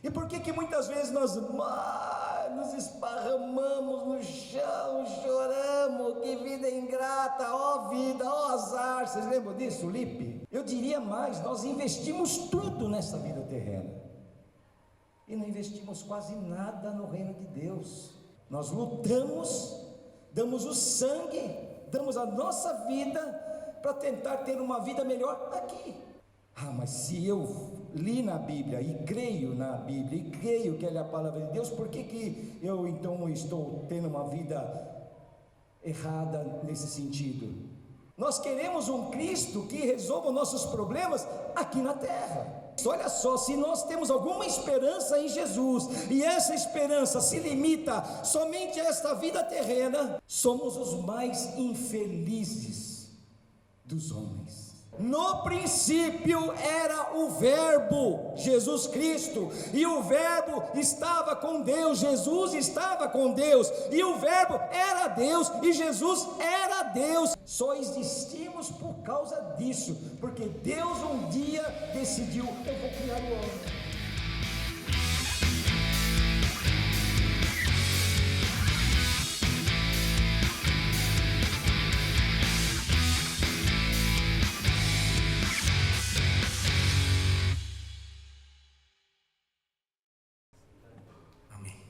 E por que muitas vezes nós nos esparramamos no chão, choramos, que vida ingrata, ó vida, ó azar? Vocês lembram disso, Lipe? Eu diria mais, nós investimos tudo nessa vida terrena e não investimos quase nada no reino de Deus. Nós lutamos, damos o sangue, damos a nossa vida para tentar ter uma vida melhor aqui. Mas se eu li na Bíblia e creio na Bíblia e creio que ela é a palavra de Deus, por que eu então estou tendo uma vida errada nesse sentido? Nós queremos um Cristo que resolva nossos problemas aqui na terra. Olha só, se nós temos alguma esperança em Jesus e essa esperança se limita somente a esta vida terrena, somos os mais infelizes dos homens. No princípio era o Verbo, Jesus Cristo, e o Verbo estava com Deus, Jesus estava com Deus, e o Verbo era Deus, e Jesus era Deus. Só existimos por causa disso, porque Deus um dia decidiu: eu vou criar o homem.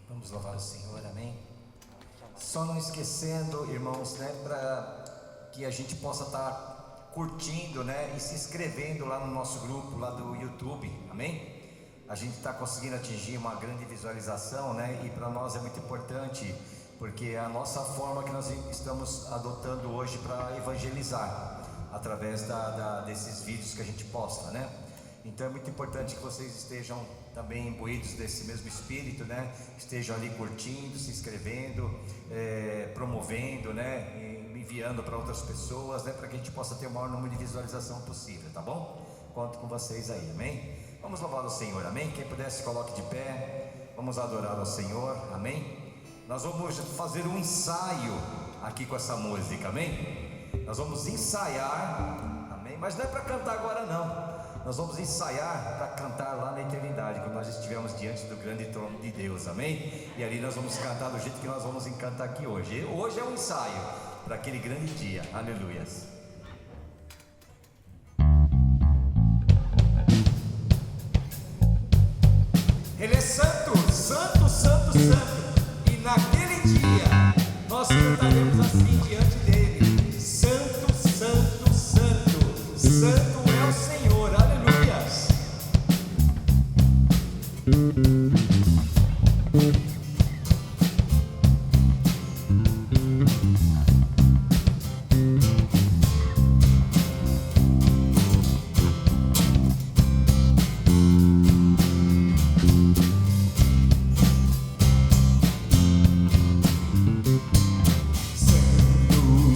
Vamos louvar o Senhor, amém? Só não esquecendo, irmãos, né, para que a gente possa estar curtindo, né, e se inscrevendo lá no nosso grupo, lá do YouTube, amém? A gente está conseguindo atingir uma grande visualização, né, e para nós é muito importante, porque é a nossa forma que nós estamos adotando hoje para evangelizar, através desses vídeos que a gente posta, né? Então é muito importante que vocês estejam também imbuídos desse mesmo espírito, né? Estejam ali curtindo, se inscrevendo, promovendo, né? Enviando para outras pessoas, né? Para que a gente possa ter o maior número de visualização possível, tá bom? Conto com vocês aí, amém? Vamos louvar o Senhor, amém? Quem puder se coloque de pé, vamos adorar ao Senhor, amém? Nós vamos fazer um ensaio aqui com essa música, amém? Nós vamos ensaiar, amém? Mas não é para cantar agora não. Nós vamos ensaiar para cantar lá na eternidade, quando nós estivermos diante do grande trono de Deus, amém? E ali nós vamos cantar do jeito que nós vamos cantar aqui hoje. Hoje é um ensaio para aquele grande dia, aleluias. Ele é santo, santo, santo, santo. E naquele dia nós cantaremos assim diante dele: santo, santo, santo, santo é o Senhor, aleluias. Santo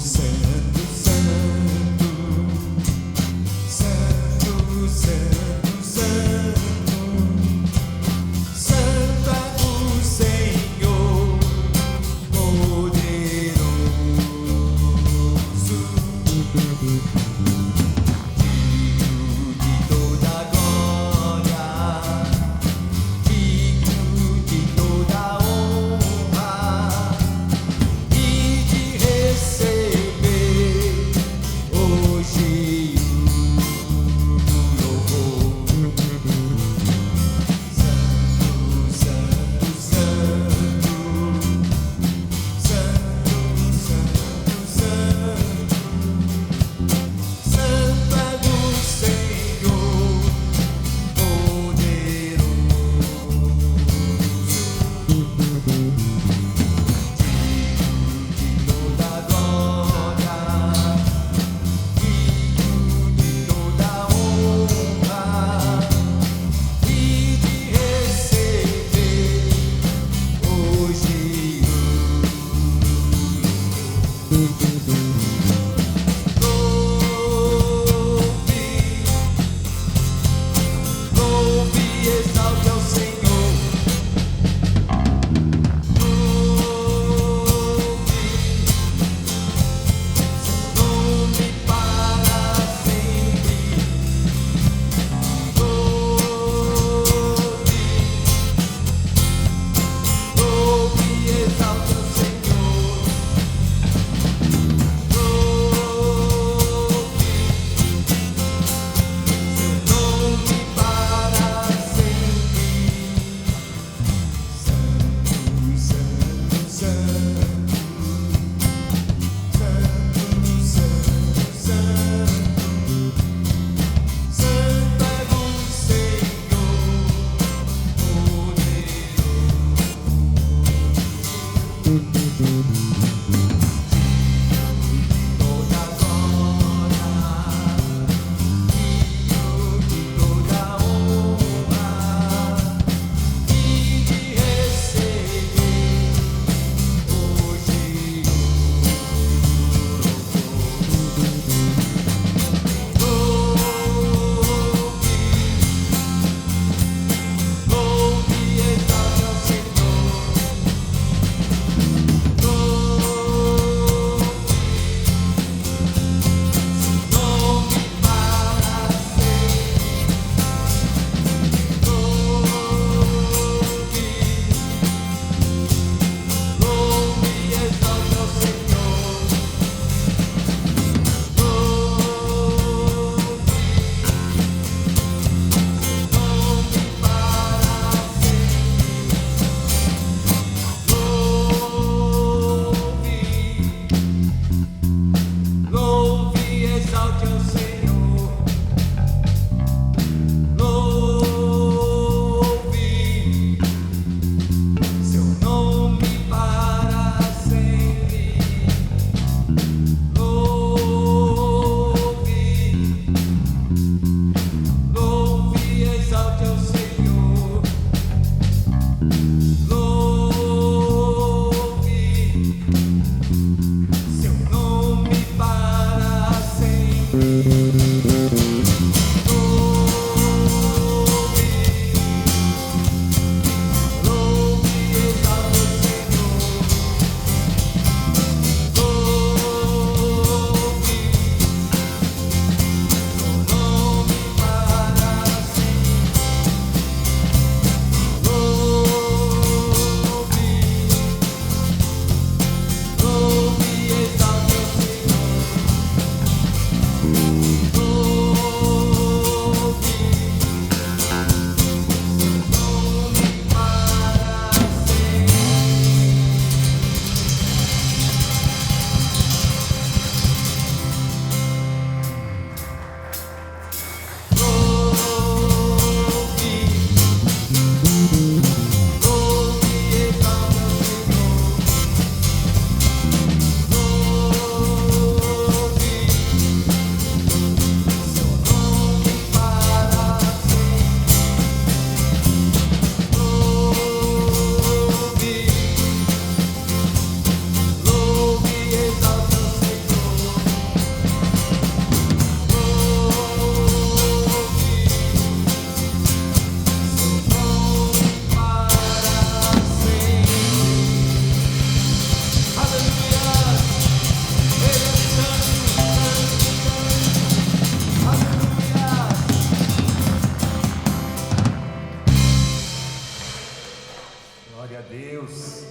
Glória a Deus.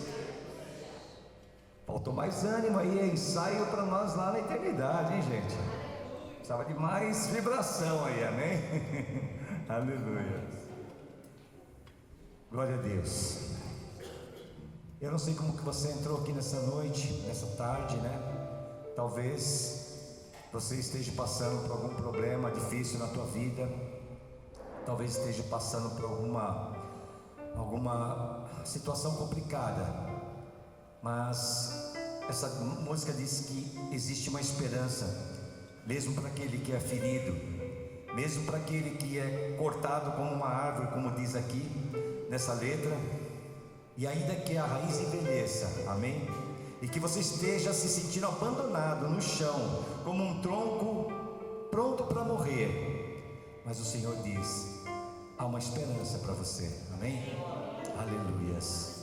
Faltou mais ânimo aí, é ensaio para nós lá na eternidade, hein, gente? Precisava de mais vibração aí, amém? Aleluia. Glória a Deus. Eu não sei como que você entrou aqui nessa noite, nessa tarde, né? Talvez você esteja passando por algum problema difícil na tua vida. Talvez esteja passando por alguma situação complicada. Mas essa música diz que existe uma esperança, mesmo para aquele que é ferido, mesmo para aquele que é cortado como uma árvore, como diz aqui nessa letra. E ainda que a raiz envelheça, amém? E que você esteja se sentindo abandonado no chão, como um tronco pronto para morrer, mas o Senhor diz: há uma esperança para você, amém? Aleluias.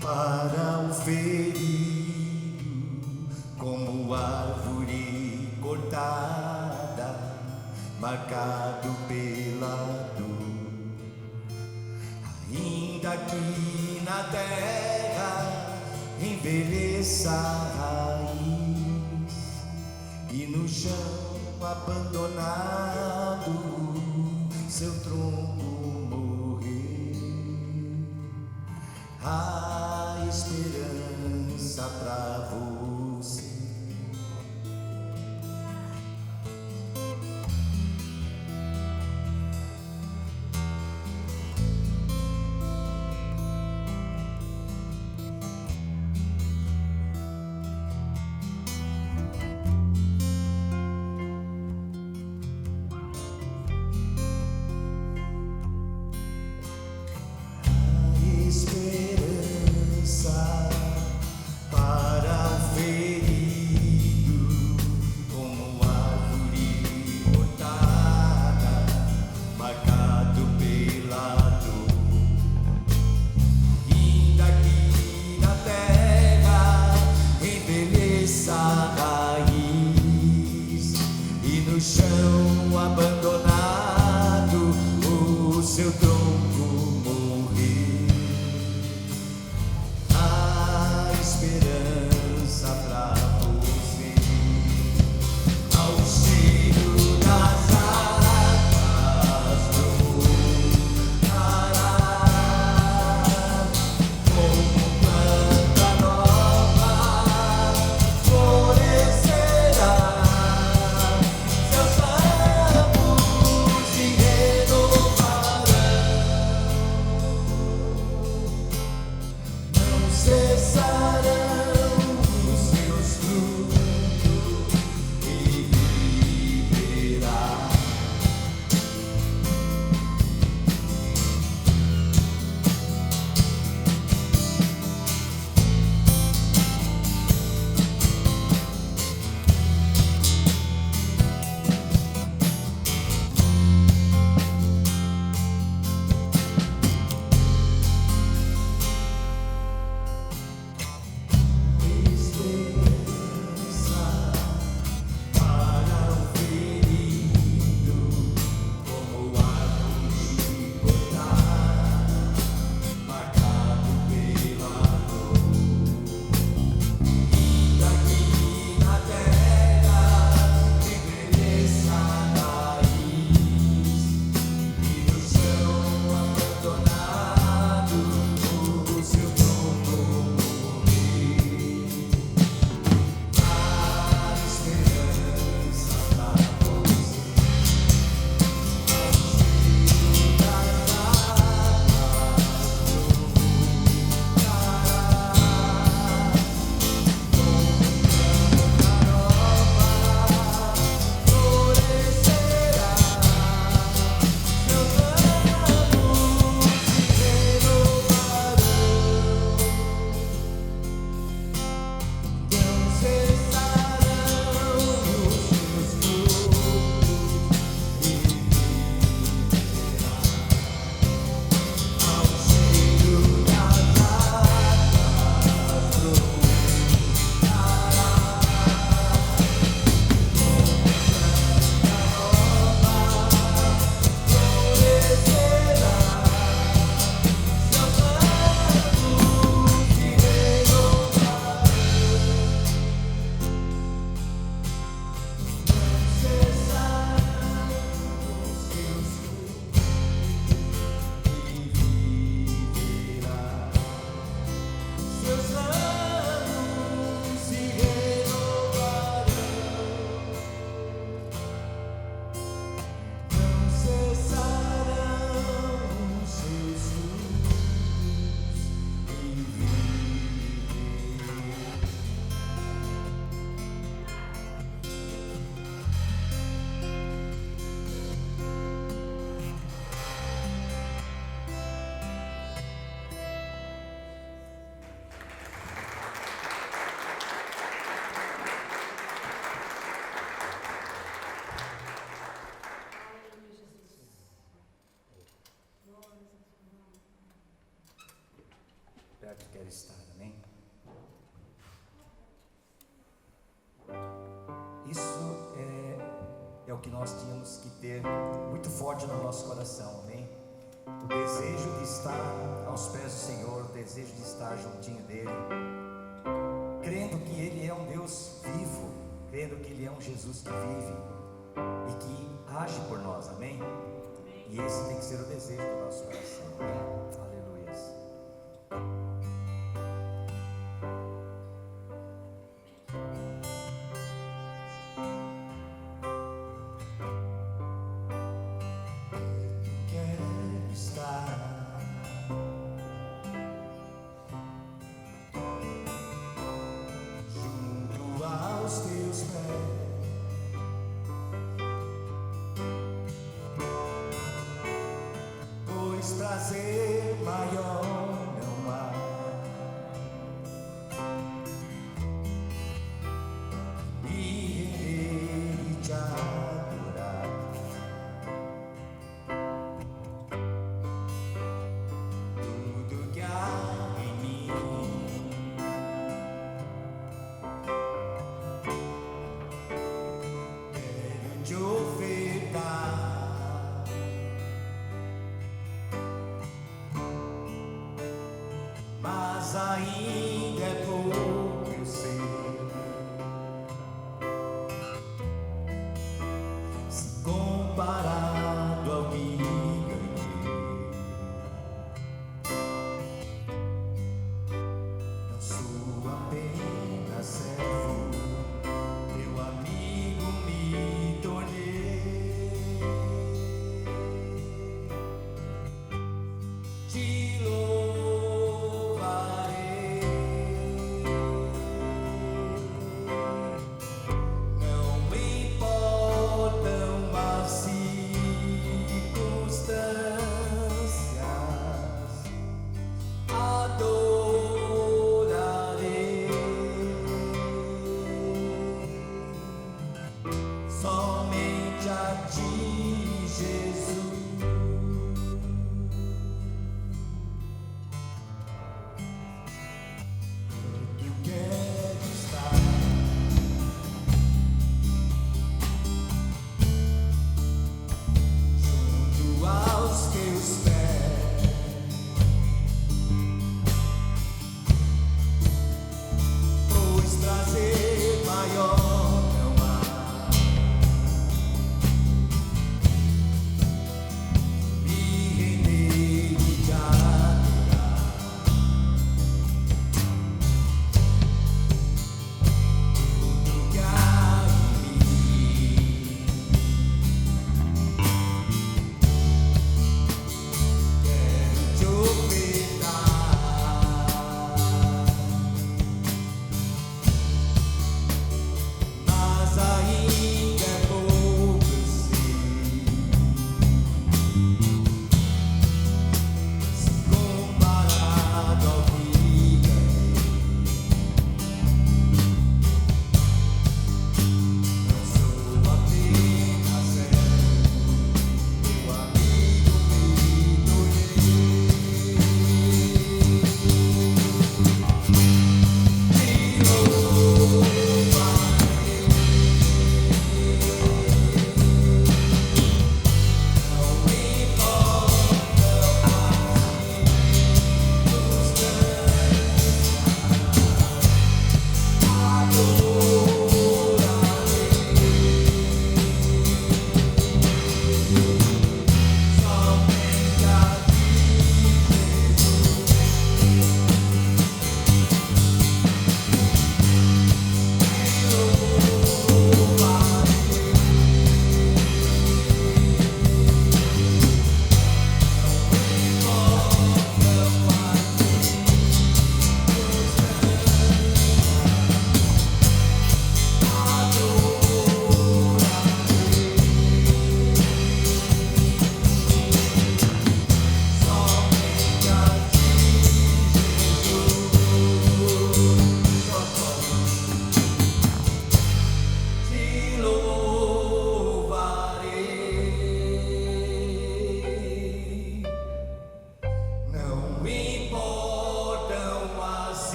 Para o ferido, como árvore cortada, marcado pela dor. Ainda que na terra envelheça a raiz e no chão abandonado seu tronco morrer, há esperança pra você. Para o ferido, como árvore cortada, marcado pela dor. Ainda que na terra envelheça a raiz e no chão abandonado o seu tronco morrer, esperança pra você. Ao cheiro das águas do Pará, como planta nova florescerá, seus ramos se renovarão. perto quero estar, amém? Isso é o que nós tínhamos que ter muito forte no nosso coração, amém? O desejo de estar aos pés do Senhor, o desejo de estar juntinho dele, crendo que ele é um Deus vivo, crendo que ele é um Jesus que vive e que age por nós, amém? E esse tem que ser o desejo do nosso coração, amém? Aleluias. Quero estar junto aos teus pés, pois prazer maior não há. E te adorar, tudo que há em mim quero te ofertar, mas ainda é pouco, eu sei. Se comparado ao que ganhei, não sou apenas servo, teu amigo me tornei. Te louvarei.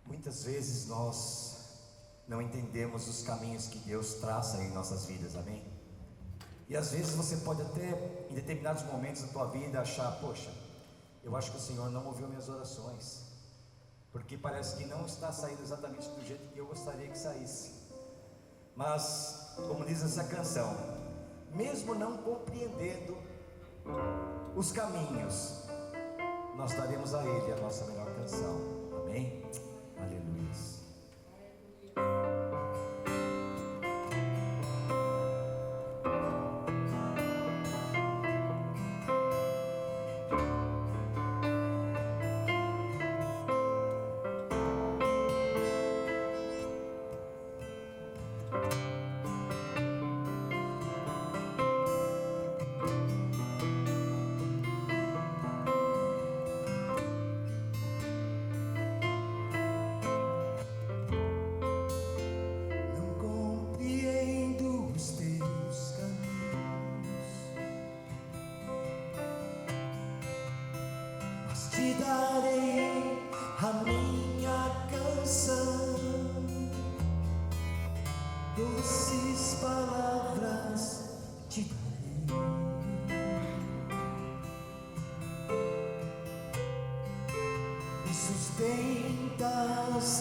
Muitas vezes nós não entendemos os caminhos que Deus traça em nossas vidas, amém? E às vezes você pode até, em determinados momentos da tua vida, achar: poxa, eu acho que o Senhor não ouviu minhas orações, porque parece que não está saindo exatamente do jeito que eu gostaria que saísse. Mas, como diz essa canção, mesmo não compreendendo os caminhos, nós daremos a Ele a nossa melhor canção, amém? Aleluia. Te darei a minha canção, doces palavras te darei, e sustentas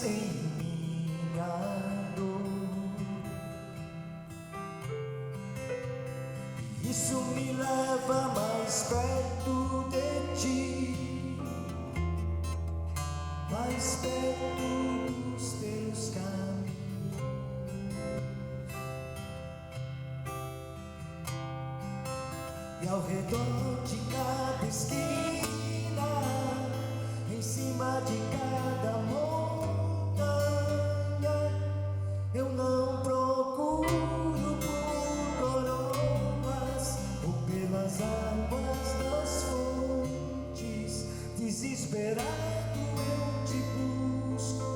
em minha dor. Isso me leva mais perto de ti, mais perto dos teus caminhos, e ao redor de cada esquina, em cima de cada montanha, eu não procuro por coroas ou pelas águas das fontes. Desesperado eu te busco,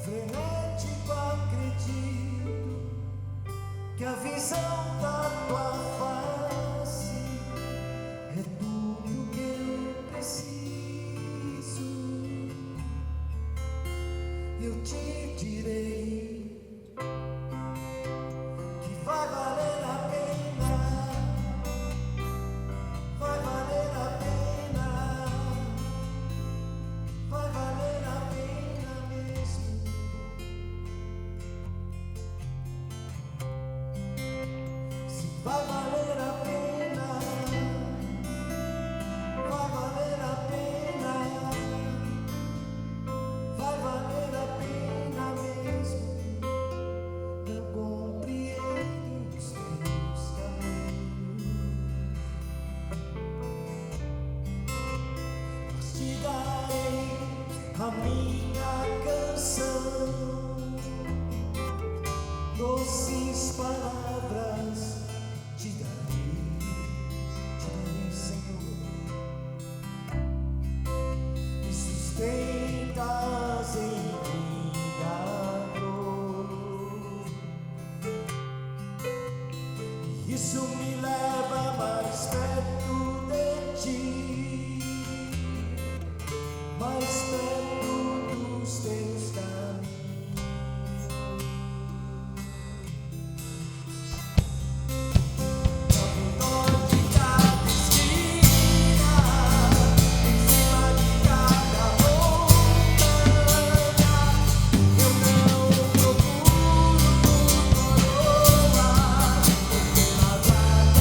frenético acredito que a visão da tua face é tudo que eu preciso. Eu te direi que vai valer a pena, vai valer a pena, vai valer a pena mesmo. Se vai valer a pena, vai valer a pena, vai valer a pena mesmo. Não compreendo os teus caminhos, mas te darei a minha canção, doces palavras te darei, Senhor, e sustentas em minha dor. Isso me leva mais perto de ti, mais perto dos teus caminhos. Ao redor de cada esquina, em cima de cada montanha, eu não procuro por coroas ou pelas águas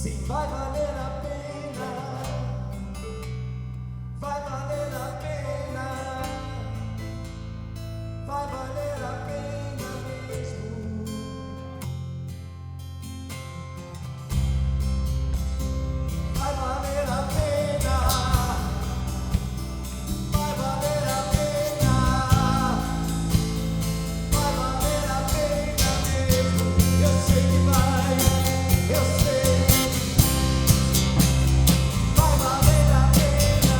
Sim, vai valer a pena, vai valer a pena, vai valer a pena mesmo. Vai valer a pena, vai valer a pena, vai valer a pena mesmo. Eu sei que vai, eu sei. Vai valer a pena,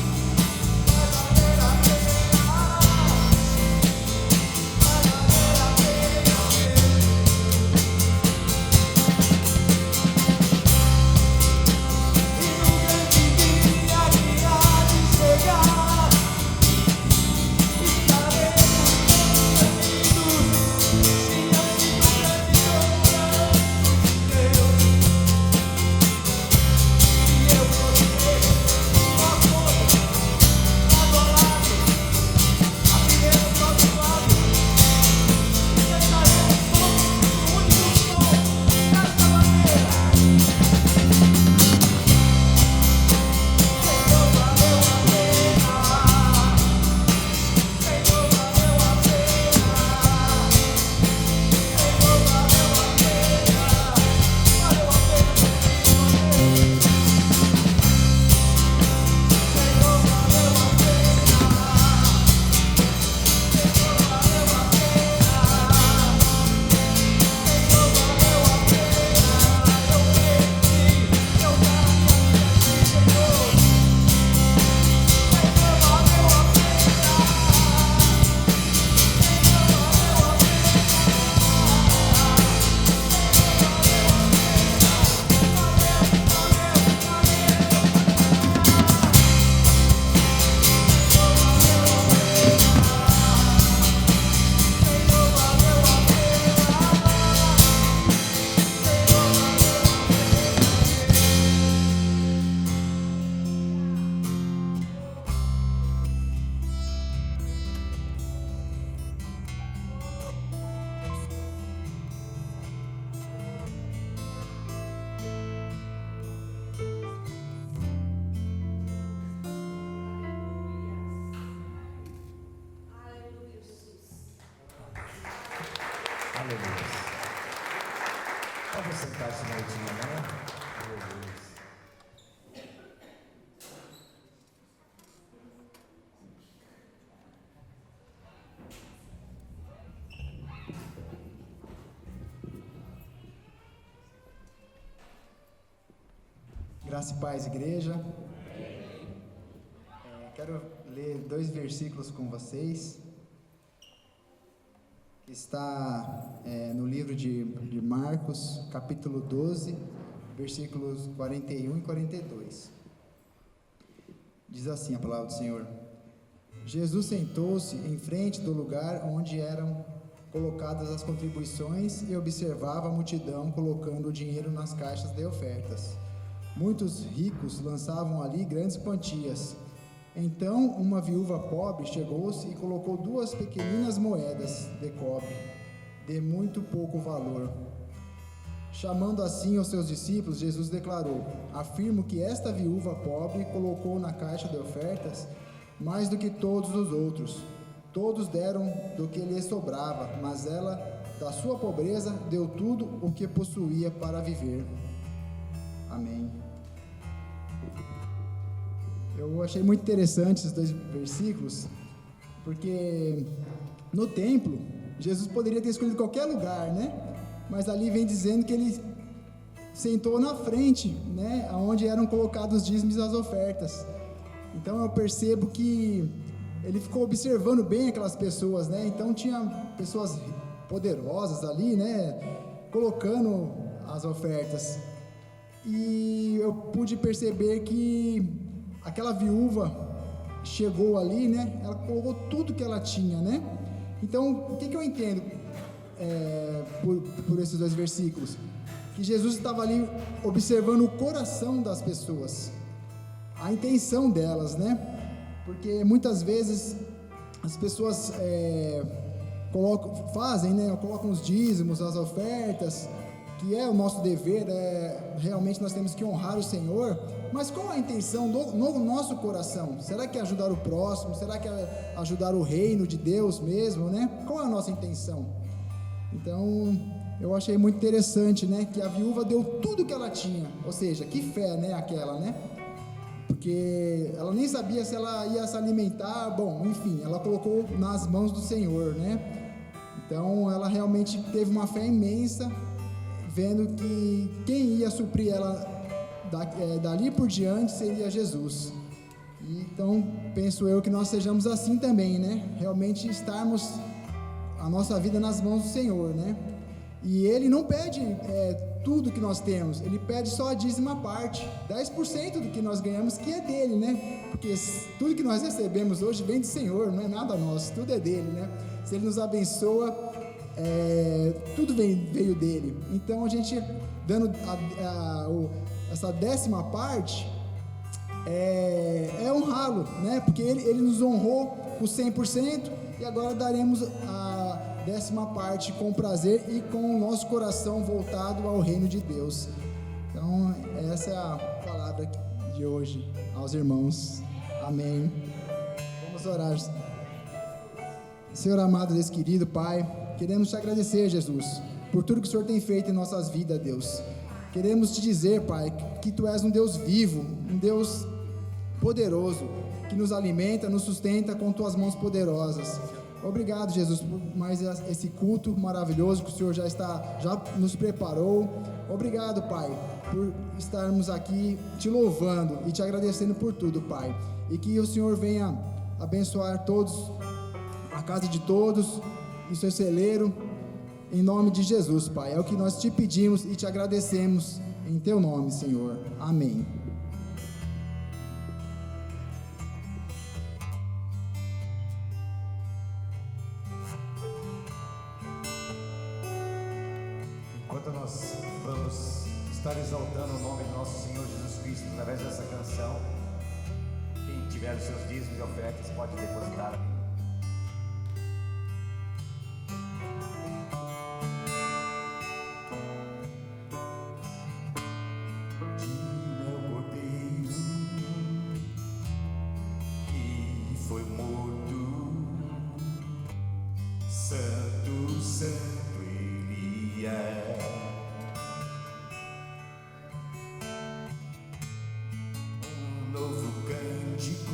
vai valer a pena, vai valer a pena mesmo. E no grande dia que há de chegar, estaremos todos unidos, diante do grande trono de Deus. E eu vou dizer, nós todos, lado a lado, abriremos nossos lábios e cantaremos todos um único som, desta maneira. Senhor, valeu a pena. Senhor, valeu a pena. Senhor, valeu a pena. Valeu a pena por Cristo, Deus. Senhor, valeu a pena. Senhor, valeu a pena. Senhor, valeu a pena. Eu creio em Ti, eu garanto em Ti, Senhor. Senhor, valeu a pena. Senhor, valeu a Aleluia, Jesus. Aleluia. Pode sentar-se noitinho, né? Aleluia. Graça e paz, igreja. Quero ler 2 versículos com vocês, que está no livro de Marcos, capítulo 12, versículos 41 e 42. Diz assim a palavra do Senhor: Jesus sentou-se em frente do lugar onde eram colocadas as contribuições e observava a multidão colocando o dinheiro nas caixas de ofertas. Muitos ricos lançavam ali grandes quantias. Então uma viúva pobre chegou-se e colocou 2 pequeninas moedas de cobre, de muito pouco valor. Chamando assim os seus discípulos, Jesus declarou: afirmo que esta viúva pobre colocou na caixa de ofertas mais do que todos os outros. Todos deram do que lhe sobrava, mas ela, da sua pobreza, deu tudo o que possuía para viver. Amém. Eu achei muito interessante esses 2 versículos, porque no templo, Jesus poderia ter escolhido qualquer lugar, né? Mas ali vem dizendo que ele sentou na frente, né? Onde eram colocados os dízimos e as ofertas. Então eu percebo que ele ficou observando bem aquelas pessoas, né? Então tinha pessoas poderosas ali, né? Colocando as ofertas. E eu pude perceber que aquela viúva chegou ali, né? Ela colocou tudo que ela tinha, né? Então, o que eu entendo por esses 2 versículos? Que Jesus estava ali observando o coração das pessoas, a intenção delas, né? Porque muitas vezes as pessoas colocam os dízimos, as ofertas, que é o nosso dever, realmente nós temos que honrar o Senhor, mas qual a intenção no nosso coração? Será que é ajudar o próximo? Será que é ajudar o reino de Deus mesmo, né? Qual é a nossa intenção? Então, eu achei muito interessante, né, que a viúva deu tudo que ela tinha, ou seja, que fé, né, aquela, né? Porque ela nem sabia se ela ia se alimentar, bom, enfim, ela colocou nas mãos do Senhor, né? Então, ela realmente teve uma fé imensa, vendo que quem ia suprir ela dali por diante seria Jesus. E, então, penso eu que nós sejamos assim também, né? Realmente estarmos a nossa vida nas mãos do Senhor, né? E Ele não pede tudo que nós temos, Ele pede só a dízima parte, 10% do que nós ganhamos, que é dele, né? Porque tudo que nós recebemos hoje vem do Senhor, não é nada nosso, tudo é dele, né? Se Ele nos abençoa, tudo veio dele. Então, a gente dando essa décima parte é honrá-lo, né? Porque ele nos honrou com 100%, e agora daremos a décima parte com prazer e com o nosso coração voltado ao reino de Deus. Então, essa é a palavra de hoje aos irmãos. Amém. Vamos orar. Senhor amado, Deus querido, Pai, queremos te agradecer, Jesus, por tudo que o Senhor tem feito em nossas vidas, Deus. Queremos te dizer, Pai, que Tu és um Deus vivo, um Deus poderoso, que nos alimenta, nos sustenta com Tuas mãos poderosas. Obrigado, Jesus, por mais esse culto maravilhoso que o Senhor já nos preparou. Obrigado, Pai, por estarmos aqui te louvando e te agradecendo por tudo, Pai. E que o Senhor venha abençoar todos, a casa de todos, e seu celeiro, em nome de Jesus, Pai. É o que nós te pedimos e te agradecemos em Teu nome, Senhor. Amém. Enquanto nós vamos estar exaltando o nome do nosso Senhor Jesus Cristo através dessa canção, quem tiver os seus dízimos e ofertas pode depositar. Novo cântico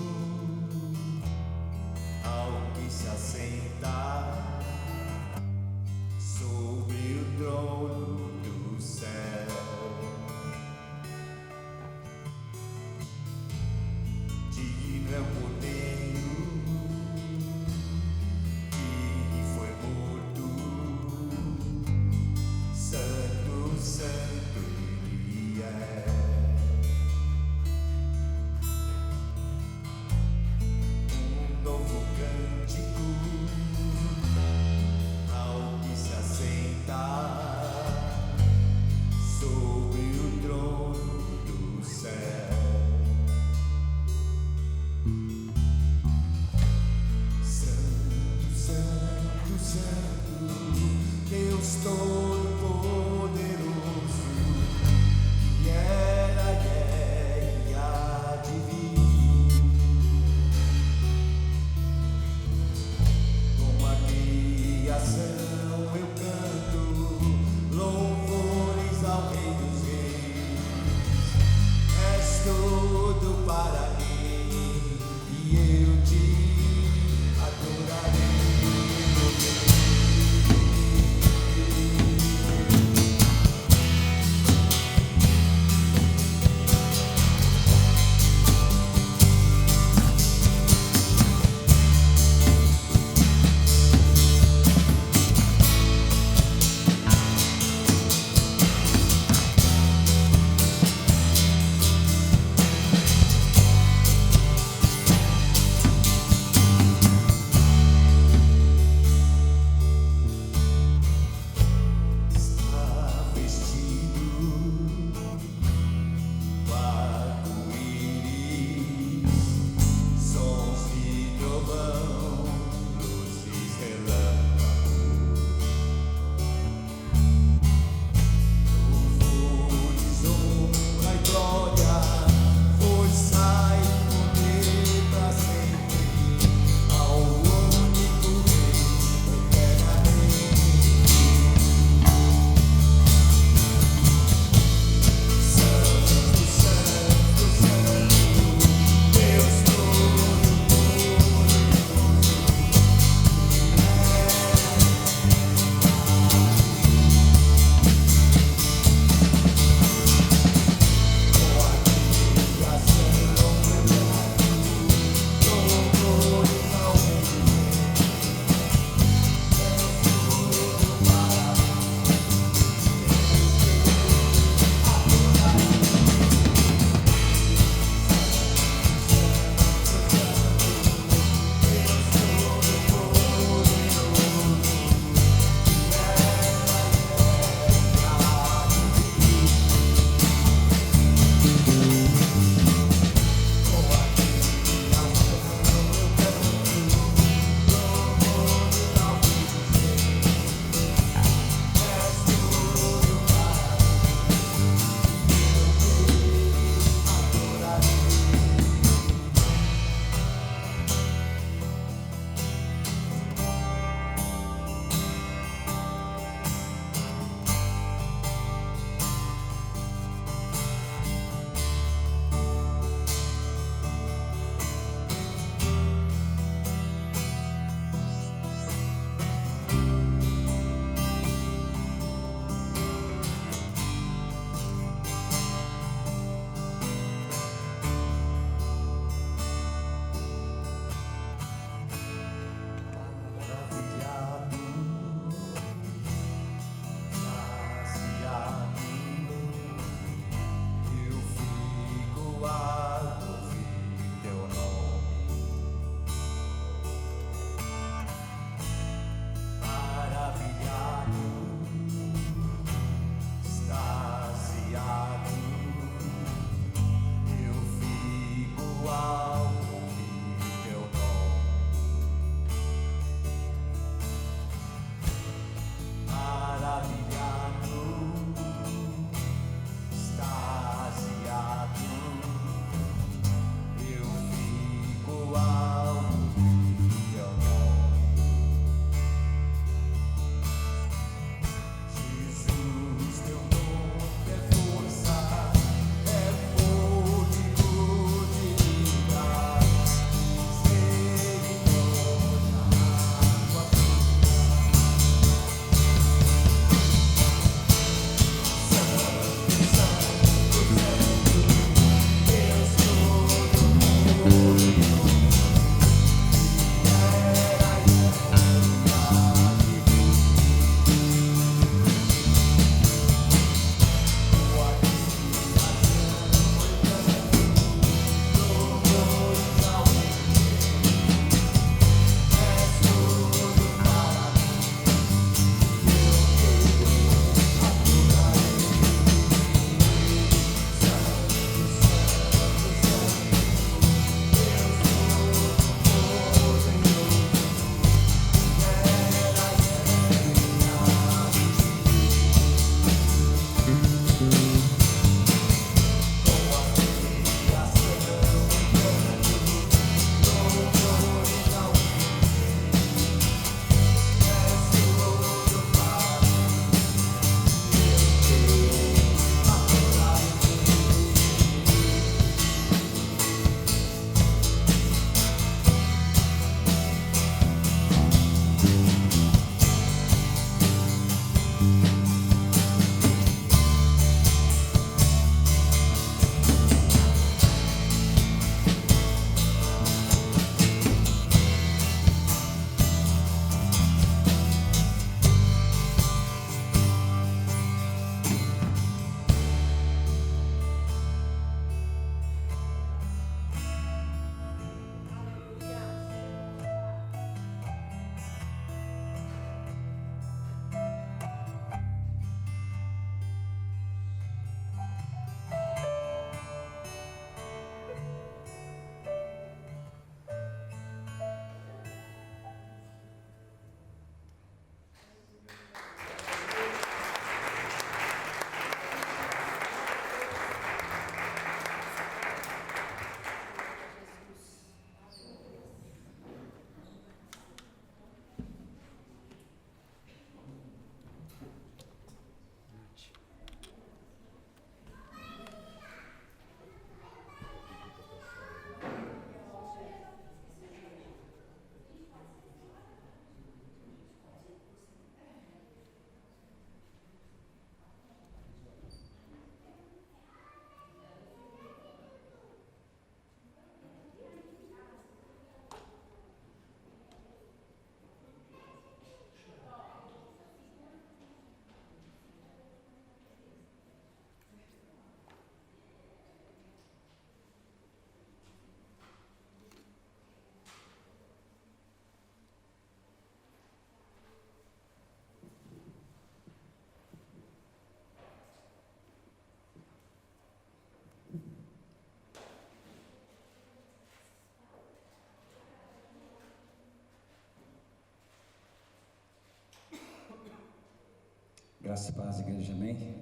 Graça e paz, igreja, amém?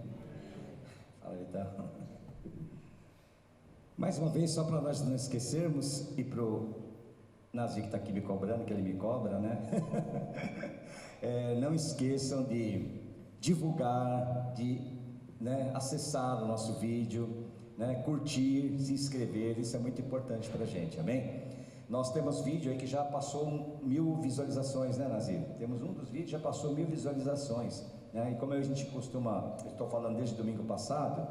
Fala, então. Mais uma vez, só para nós não esquecermos, e para o Nazi que está aqui me cobrando, que ele me cobra, né? Não esqueçam de divulgar, de acessar o nosso vídeo, curtir, se inscrever, isso é muito importante para a gente, amém? Nós temos vídeo aí que já passou 1000 visualizações, né, Nazir? Temos um dos vídeos que já passou 1000 visualizações, né? E como a gente costuma, estou falando desde domingo passado,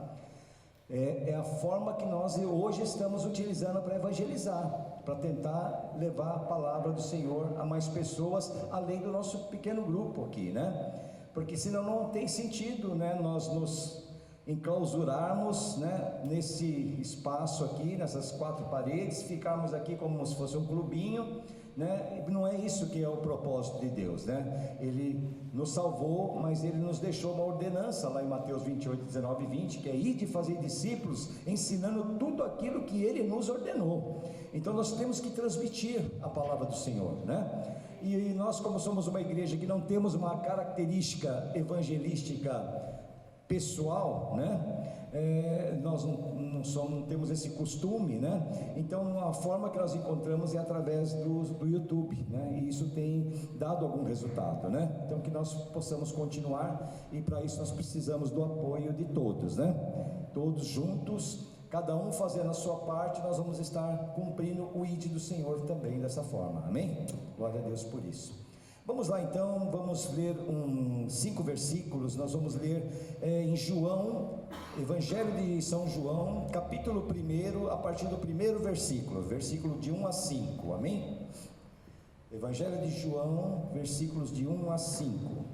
é a forma que nós hoje estamos utilizando para evangelizar, para tentar levar a palavra do Senhor a mais pessoas, além do nosso pequeno grupo aqui, né? Porque senão não tem sentido, né, nós nos enclausurarmos, né, nesse espaço aqui, nessas 4 paredes, ficarmos aqui como se fosse um clubinho, né? Não é isso que é o propósito de Deus, né? Ele nos salvou, mas Ele nos deixou uma ordenança lá em Mateus 28, 19 e 20, que é ir de fazer discípulos, ensinando tudo aquilo que Ele nos ordenou. Então nós temos que transmitir a palavra do Senhor, né? E nós, como somos uma igreja que não temos uma característica evangelística pessoal, né? Nós não temos esse costume, né? Então a forma que nós encontramos é através do YouTube, né? E isso tem dado algum resultado, né? Então que nós possamos continuar, e para isso nós precisamos do apoio de todos, né? Todos juntos, cada um fazendo a sua parte, nós vamos estar cumprindo o ID do Senhor também dessa forma, amém? Glória a Deus por isso. Vamos lá então, vamos ler 5 versículos. Nós vamos ler em João, Evangelho de São João, capítulo 1, a partir do 1º versículo, versículo de 1 a 5, amém? Evangelho de João, versículos de 1 a 5.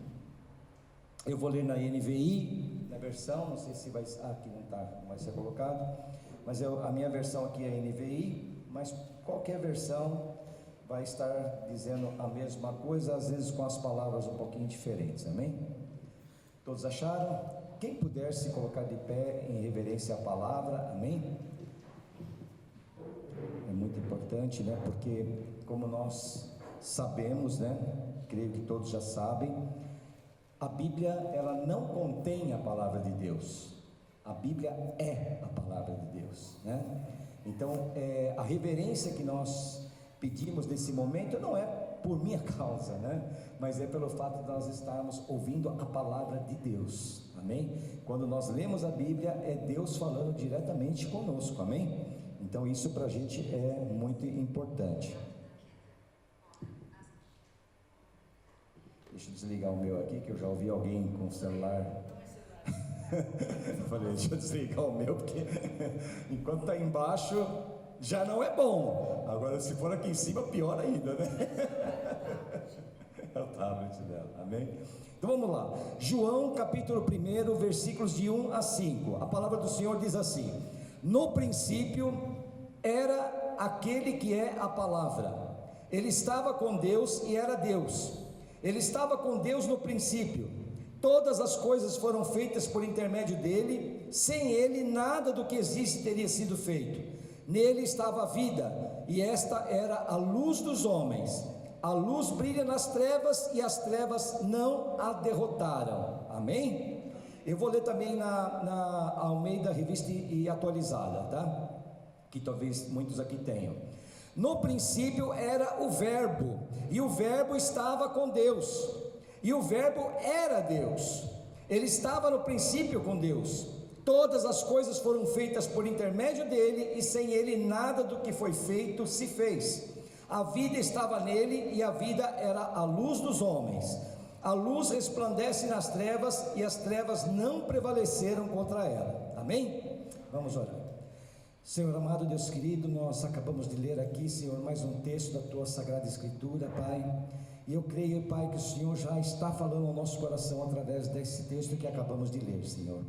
Eu vou ler na NVI, na versão, não sei se vai, aqui não vai ser colocado, mas a minha versão aqui é NVI, mas qualquer versão vai estar dizendo a mesma coisa, às vezes com as palavras um pouquinho diferentes, amém? Todos acharam? Quem puder se colocar de pé em reverência à palavra, amém? É muito importante, né? Porque como nós sabemos, né? Creio que todos já sabem, a Bíblia, ela não contém a palavra de Deus, a Bíblia é a palavra de Deus, né? Então, a reverência que nós pedimos nesse momento não é por minha causa, né? Mas é pelo fato de nós estarmos ouvindo a palavra de Deus, amém? Quando nós lemos a Bíblia, é Deus falando diretamente conosco, amém? Então isso para a gente é muito importante. Deixa eu desligar o meu aqui, que eu já ouvi alguém com o celular. Eu falei, deixa eu desligar o meu, porque enquanto está embaixo já não é bom, agora se for aqui em cima, pior ainda, né? É o tablet dela, amém? Então vamos lá, João capítulo 1, versículos de 1 a 5, a palavra do Senhor diz assim: no princípio era aquele que é a palavra, ele estava com Deus e era Deus, ele estava com Deus no princípio, todas as coisas foram feitas por intermédio dele, sem ele nada do que existe teria sido feito. Nele estava a vida, e esta era a luz dos homens. A luz brilha nas trevas, e as trevas não a derrotaram. Amém? Eu vou ler também na Almeida Revista e Atualizada, tá? Que talvez muitos aqui tenham. No princípio era o Verbo, e o Verbo estava com Deus, e o Verbo era Deus. Ele estava no princípio com Deus. Todas as coisas foram feitas por intermédio dele, e sem ele nada do que foi feito se fez. A vida estava nele, e a vida era a luz dos homens. A luz resplandece nas trevas, e as trevas não prevaleceram contra ela. Amém? Vamos orar. Senhor amado, Deus querido, nós acabamos de ler aqui, Senhor, mais um texto da Tua Sagrada Escritura, Pai. E eu creio, Pai, que o Senhor já está falando ao nosso coração através desse texto que acabamos de ler, Senhor.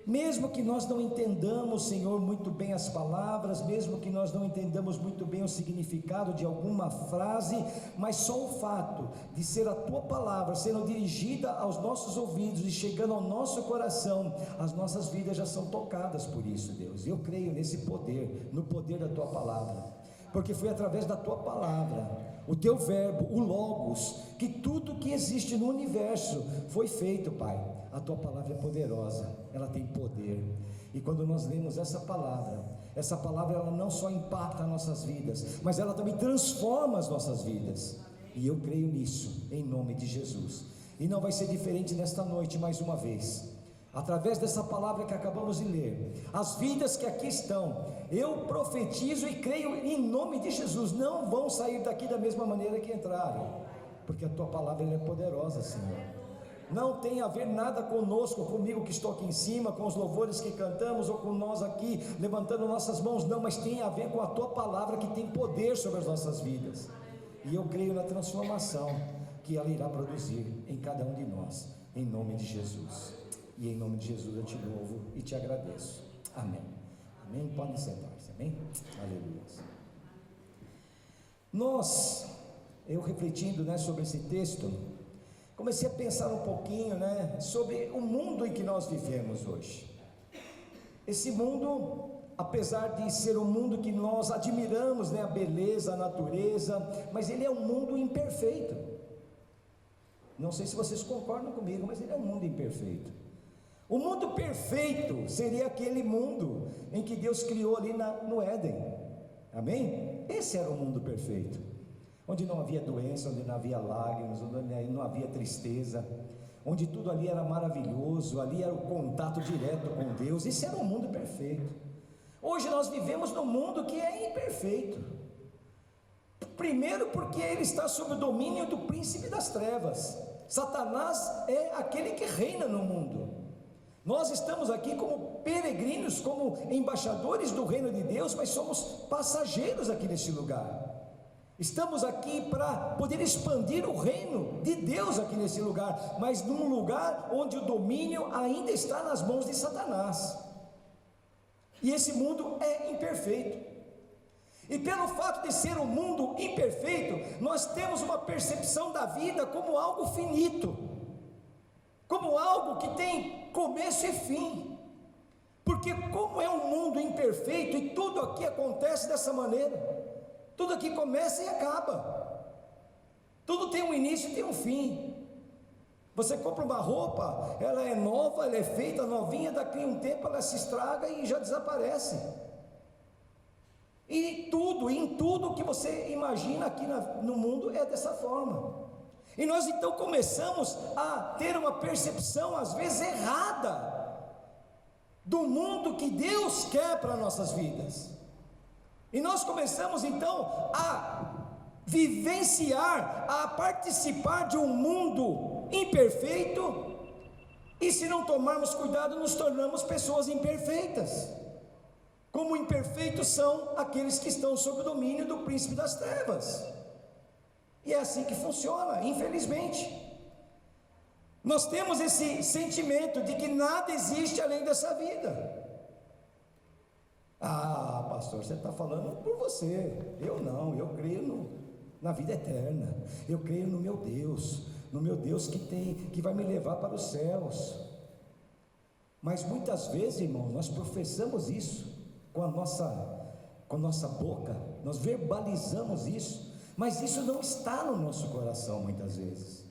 Mesmo que nós não entendamos, Senhor, muito bem as palavras, mesmo que nós não entendamos muito bem o significado de alguma frase, mas só o fato de ser a Tua palavra sendo dirigida aos nossos ouvidos e chegando ao nosso coração, as nossas vidas já são tocadas por isso, Deus. Eu creio nesse poder, no poder da Tua palavra. porque foi através da tua palavra, o teu verbo, o Logos, que tudo que existe no universo foi feito, Pai. A tua palavra é poderosa, ela tem poder, e quando nós lemos essa palavra ela não só impacta nossas vidas, mas ela também transforma as nossas vidas, e eu creio nisso, em nome de Jesus. E não vai ser diferente nesta noite, mais uma vez, através dessa palavra que acabamos de ler, as vidas que aqui estão, eu profetizo e creio em nome de Jesus, não vão sair daqui da mesma maneira que entraram, porque a tua palavra ela é poderosa, Senhor. Não tem a ver nada conosco, comigo que estou aqui em cima, com os louvores que cantamos, ou com nós aqui levantando nossas mãos, não, mas tem a ver com a tua palavra que tem poder sobre as nossas vidas, e eu creio na transformação que ela irá produzir em cada um de nós, em nome de Jesus. E em nome de Jesus eu te louvo e te agradeço. Amém. Amém. Podem sentar-se. Amém. Aleluia. Eu refletindo, sobre esse texto, comecei a pensar um pouquinho, sobre o mundo em que nós vivemos hoje. Esse mundo, apesar de ser um mundo que nós admiramos, a beleza, a natureza, mas ele é um mundo imperfeito. Não sei se vocês concordam comigo, mas ele é um mundo imperfeito. O mundo perfeito seria aquele mundo em que Deus criou ali no Éden, amém? Esse era o mundo perfeito, onde não havia doença, onde não havia lágrimas, onde não havia tristeza, onde tudo ali era maravilhoso, ali era o contato direto com Deus. Esse era o mundo perfeito. Hoje nós vivemos num mundo que é imperfeito, primeiro porque ele está sob o domínio do príncipe das trevas. Satanás é aquele que reina no mundo. Nós estamos aqui como peregrinos, como embaixadores do reino de Deus, mas somos passageiros aqui neste lugar. Estamos aqui para poder expandir o reino de Deus aqui nesse lugar, mas num lugar onde o domínio ainda está nas mãos de Satanás. E esse mundo é imperfeito. E pelo fato de ser um mundo imperfeito, nós temos uma percepção da vida como algo finito, como algo que tem começo e fim, porque como é um mundo imperfeito e tudo aqui acontece dessa maneira, tudo aqui começa e acaba, tudo tem um início e tem um fim. Você compra uma roupa, ela é nova, ela é feita novinha, daqui a um tempo ela se estraga e já desaparece. E em tudo que você imagina aqui no mundo é dessa forma. E nós então começamos a ter uma percepção às vezes errada do mundo que Deus quer para nossas vidas. E nós começamos então a vivenciar, a participar de um mundo imperfeito, e se não tomarmos cuidado, nos tornamos pessoas imperfeitas. Como imperfeitos são aqueles que estão sob o domínio do príncipe das trevas. E é assim que funciona, infelizmente. Nós temos esse sentimento de que nada existe além dessa vida. Ah, pastor, você está falando por você. Eu não, eu creio na vida eterna. Eu creio no meu Deus que vai me levar para os céus. Mas muitas vezes, irmãos, nós professamos isso com a nossa boca, nós verbalizamos isso, mas isso não está no nosso coração muitas vezes.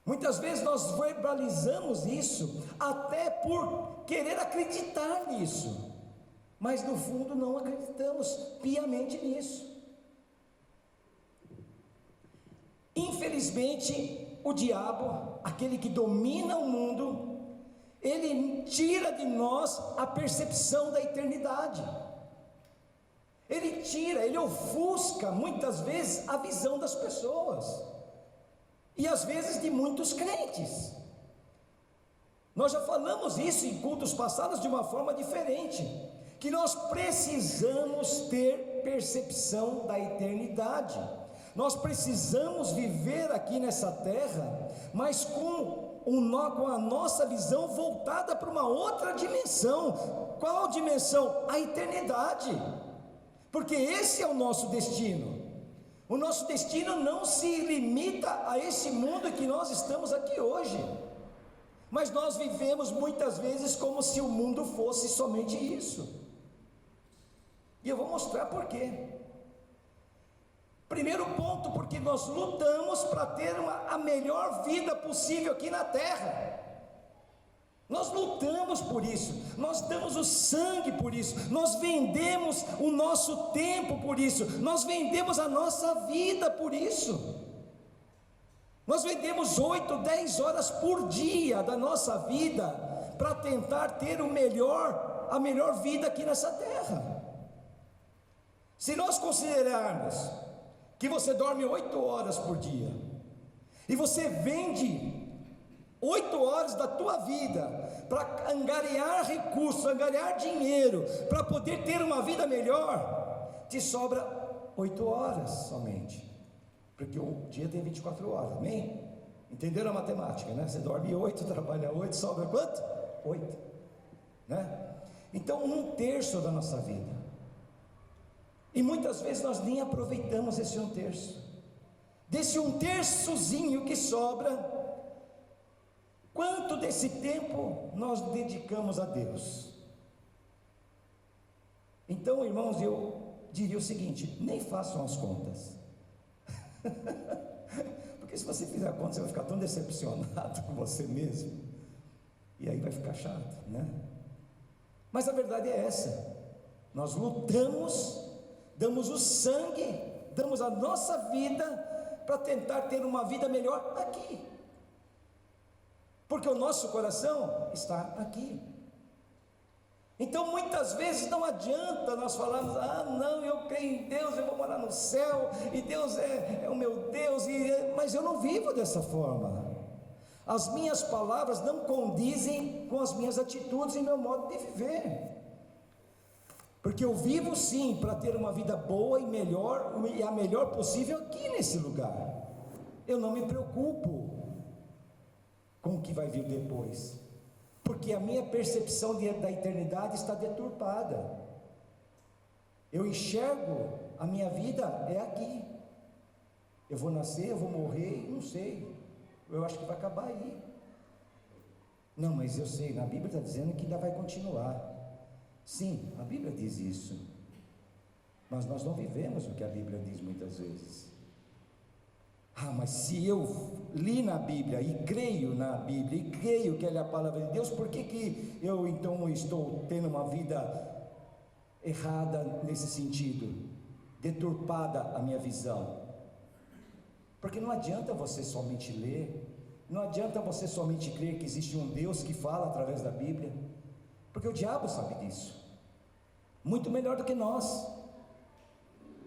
Muitas vezes nós verbalizamos isso até por querer acreditar nisso, mas no fundo não acreditamos piamente nisso. Infelizmente, o diabo, aquele que domina o mundo, ele tira de nós a percepção da eternidade. Ele ofusca muitas vezes a visão das pessoas, e às vezes de muitos crentes. Nós já falamos isso em cultos passados de uma forma diferente, que nós precisamos ter percepção da eternidade. Nós precisamos viver aqui nessa terra, mas com a nossa visão voltada para uma outra dimensão. Qual dimensão? A eternidade, porque esse é o nosso destino. O nosso destino não se limita a esse mundo que nós estamos aqui hoje, mas nós vivemos muitas vezes como se o mundo fosse somente isso, e eu vou mostrar por quê. Primeiro ponto, porque nós lutamos para ter a melhor vida possível aqui na terra. Nós lutamos por isso, nós damos o sangue por isso, nós vendemos o nosso tempo por isso, nós vendemos a nossa vida por isso. Nós vendemos 8, 10 horas por dia da nossa vida para tentar ter a melhor vida aqui nessa terra. Se nós considerarmos que você dorme 8 horas por dia e você vende 8 horas da tua vida para angariar recursos, angariar dinheiro, para poder ter uma vida melhor, te sobra 8 horas somente, porque o dia tem 24 horas, amém? Entenderam a matemática, né? Você dorme 8, trabalha 8, sobra quanto? 8, né? Então 1/3 da nossa vida, e muitas vezes nós nem aproveitamos esse 1/3, desse 1/3zinho que sobra. Quanto desse tempo nós dedicamos a Deus? Então, irmãos, eu diria o seguinte: nem façam as contas, porque se você fizer a conta, você vai ficar tão decepcionado com você mesmo, e aí vai ficar chato, né? Mas a verdade é essa: nós lutamos, damos o sangue, damos a nossa vida para tentar ter uma vida melhor aqui, porque o nosso coração está aqui. Então muitas vezes não adianta nós falarmos: ah não, eu creio em Deus, eu vou morar no céu, e Deus é o meu Deus, mas eu não vivo dessa forma. As minhas palavras não condizem com as minhas atitudes e meu modo de viver, porque eu vivo sim para ter uma vida boa e melhor, e a melhor possível aqui nesse lugar. Eu não me preocupo com o que vai vir depois, porque a minha percepção da eternidade está deturpada. Eu enxergo a minha vida é aqui. Eu vou nascer, eu vou morrer, não sei, eu acho que vai acabar aí. Não, mas eu sei, na Bíblia está dizendo que ainda vai continuar. Sim, a Bíblia diz isso, mas nós não vivemos o que a Bíblia diz muitas vezes. Ah, mas se eu li na Bíblia e creio na Bíblia e creio que ela é a palavra de Deus, por que eu então estou tendo uma vida errada nesse sentido, deturpada a minha visão? Porque não adianta você somente ler, não adianta você somente crer que existe um Deus que fala através da Bíblia, porque o diabo sabe disso muito melhor do que nós.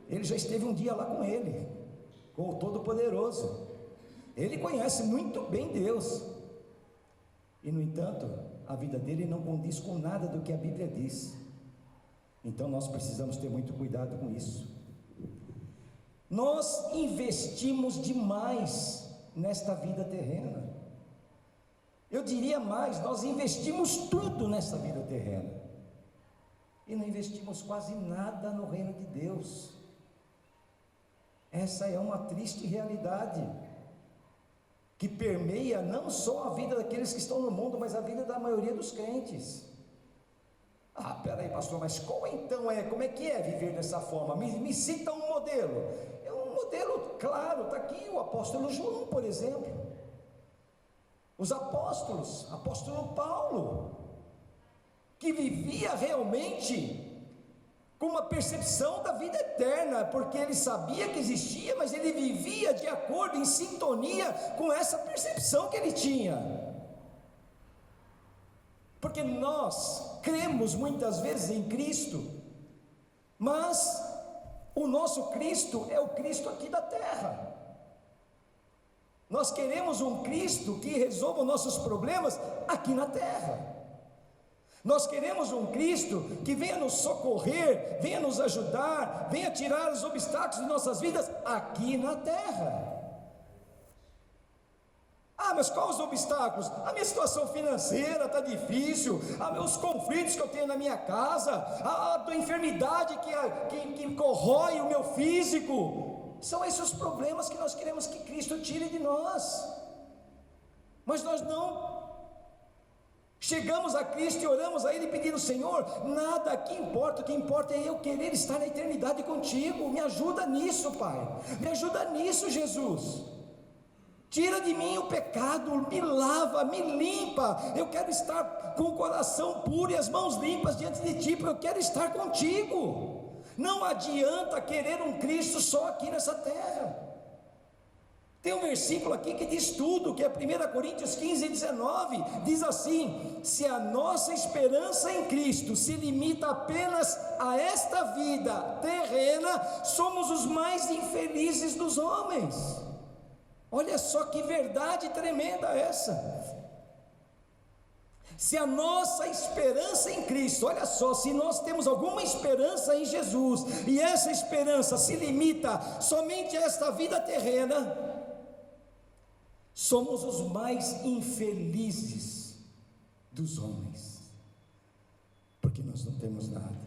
Ele já esteve um dia lá com ele, com o Todo-Poderoso. Ele conhece muito bem Deus, e no entanto a vida dele não condiz com nada do que a Bíblia diz. Então nós precisamos ter muito cuidado com isso. Nós investimos demais nesta vida terrena. Eu diria mais, nós investimos tudo nessa vida terrena e não investimos quase nada no reino de Deus. Essa é uma triste realidade que permeia não só a vida daqueles que estão no mundo, mas a vida da maioria dos crentes. Ah, peraí, pastor, mas como é que é viver dessa forma? Me cita um modelo. É um modelo claro, está aqui o apóstolo João, por exemplo. Os apóstolos, apóstolo Paulo, que vivia realmente com uma percepção da vida eterna, porque ele sabia que existia, mas ele vivia de acordo, em sintonia com essa percepção que ele tinha. Porque nós cremos muitas vezes em Cristo, mas o nosso Cristo é o Cristo aqui da terra. Nós queremos um Cristo que resolva os nossos problemas aqui na terra. Nós queremos um Cristo que venha nos socorrer, venha nos ajudar, venha tirar os obstáculos de nossas vidas aqui na terra. Ah, mas quais os obstáculos? A minha situação financeira está difícil, os conflitos que eu tenho na minha casa, a enfermidade que corrói o meu físico. São esses os problemas que nós queremos que Cristo tire de nós. Mas nós não Chegamos a Cristo e oramos a Ele pedindo: Senhor, nada aqui importa, o que importa é eu querer estar na eternidade contigo. Me ajuda nisso, Pai, me ajuda nisso, Jesus. Tira de mim o pecado, me lava, me limpa. Eu quero estar com o coração puro e as mãos limpas diante de Ti, porque eu quero estar contigo. Não adianta querer um Cristo só aqui nessa terra. Tem um versículo aqui que diz tudo, que é 1 Coríntios 15, 19, diz assim: se a nossa esperança em Cristo se limita apenas a esta vida terrena, somos os mais infelizes dos homens. Olha só que verdade tremenda essa. Se a nossa esperança em Cristo, olha só, se nós temos alguma esperança em Jesus, e essa esperança se limita somente a esta vida terrena, somos os mais infelizes dos homens, porque nós não temos nada.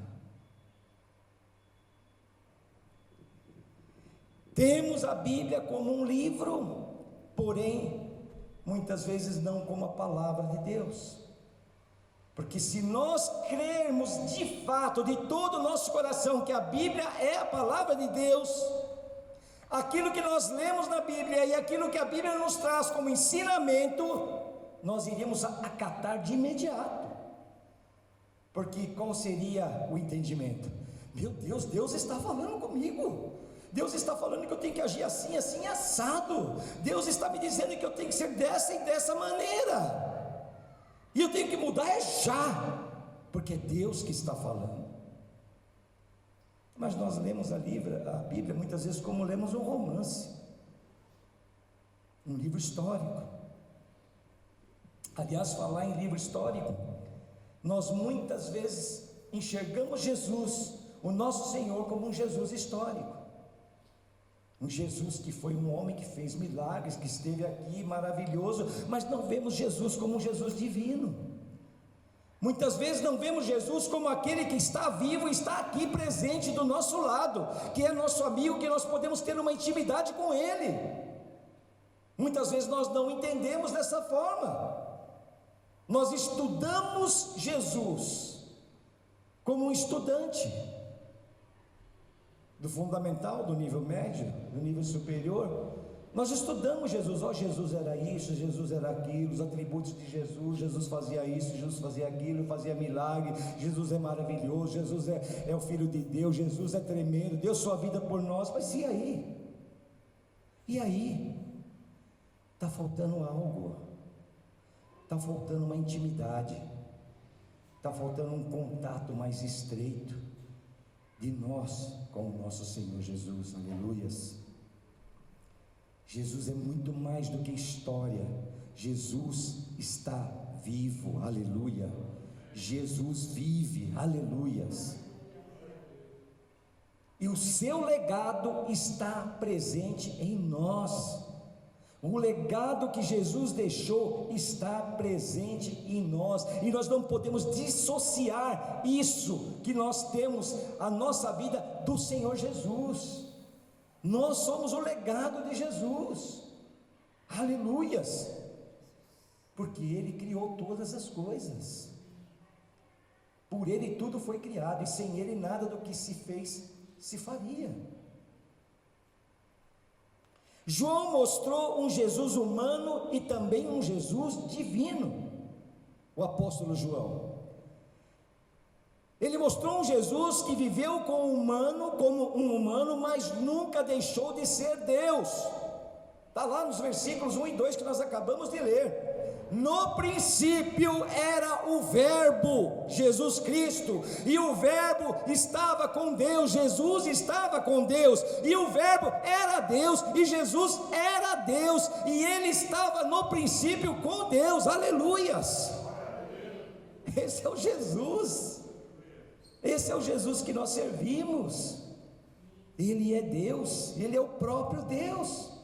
Temos a Bíblia como um livro, porém, muitas vezes não como a palavra de Deus. Porque se nós crermos de fato, de todo o nosso coração, que a Bíblia é a palavra de Deus, aquilo que nós lemos na Bíblia e aquilo que a Bíblia nos traz como ensinamento, nós iríamos acatar de imediato. Porque qual seria o entendimento? Meu Deus, Deus está falando comigo. Deus está falando que eu tenho que agir assim, assim, assado. Deus está me dizendo que eu tenho que ser dessa e dessa maneira. E eu tenho que mudar já, porque é Deus que está falando. Mas nós lemos a Bíblia muitas vezes como lemos um romance, um livro histórico. Aliás, falar em livro histórico, nós muitas vezes enxergamos Jesus, o nosso Senhor, como um Jesus histórico. Um Jesus que foi um homem que fez milagres, que esteve aqui, maravilhoso, mas não vemos Jesus como um Jesus divino. Muitas vezes não vemos Jesus como aquele que está vivo e está aqui presente do nosso lado, que é nosso amigo, que nós podemos ter uma intimidade com Ele. Muitas vezes nós não entendemos dessa forma. Nós estudamos Jesus como um estudante do fundamental, do nível médio, do nível superior. Nós estudamos Jesus. Jesus era isso, Jesus era aquilo, os atributos de Jesus. Jesus fazia isso, Jesus fazia aquilo, fazia milagre. Jesus é maravilhoso, Jesus é o Filho de Deus, Jesus é tremendo, deu sua vida por nós. Mas e aí? E aí? Está faltando algo, está faltando uma intimidade, está faltando um contato mais estreito de nós com o nosso Senhor Jesus. Aleluias. Jesus é muito mais do que história. Jesus está vivo. Aleluia. Jesus vive. Aleluias. E o seu legado está presente em nós. O legado que Jesus deixou está presente em nós, e nós não podemos dissociar isso que nós temos, a nossa vida, do Senhor Jesus. Nós somos o legado de Jesus. Aleluias. Porque Ele criou todas as coisas, por Ele tudo foi criado, e sem Ele nada do que se fez se faria. João mostrou um Jesus humano e também um Jesus divino. O apóstolo João, ele mostrou um Jesus que viveu como um humano, mas nunca deixou de ser Deus. Está lá nos versículos 1 e 2 que nós acabamos de ler. No princípio era o Verbo, Jesus Cristo, e o Verbo estava com Deus, Jesus estava com Deus, e o Verbo era Deus, e Jesus era Deus, e Ele estava no princípio com Deus. Aleluias. Esse é o Jesus, esse é o Jesus que nós servimos. Ele é Deus, Ele é o próprio Deus.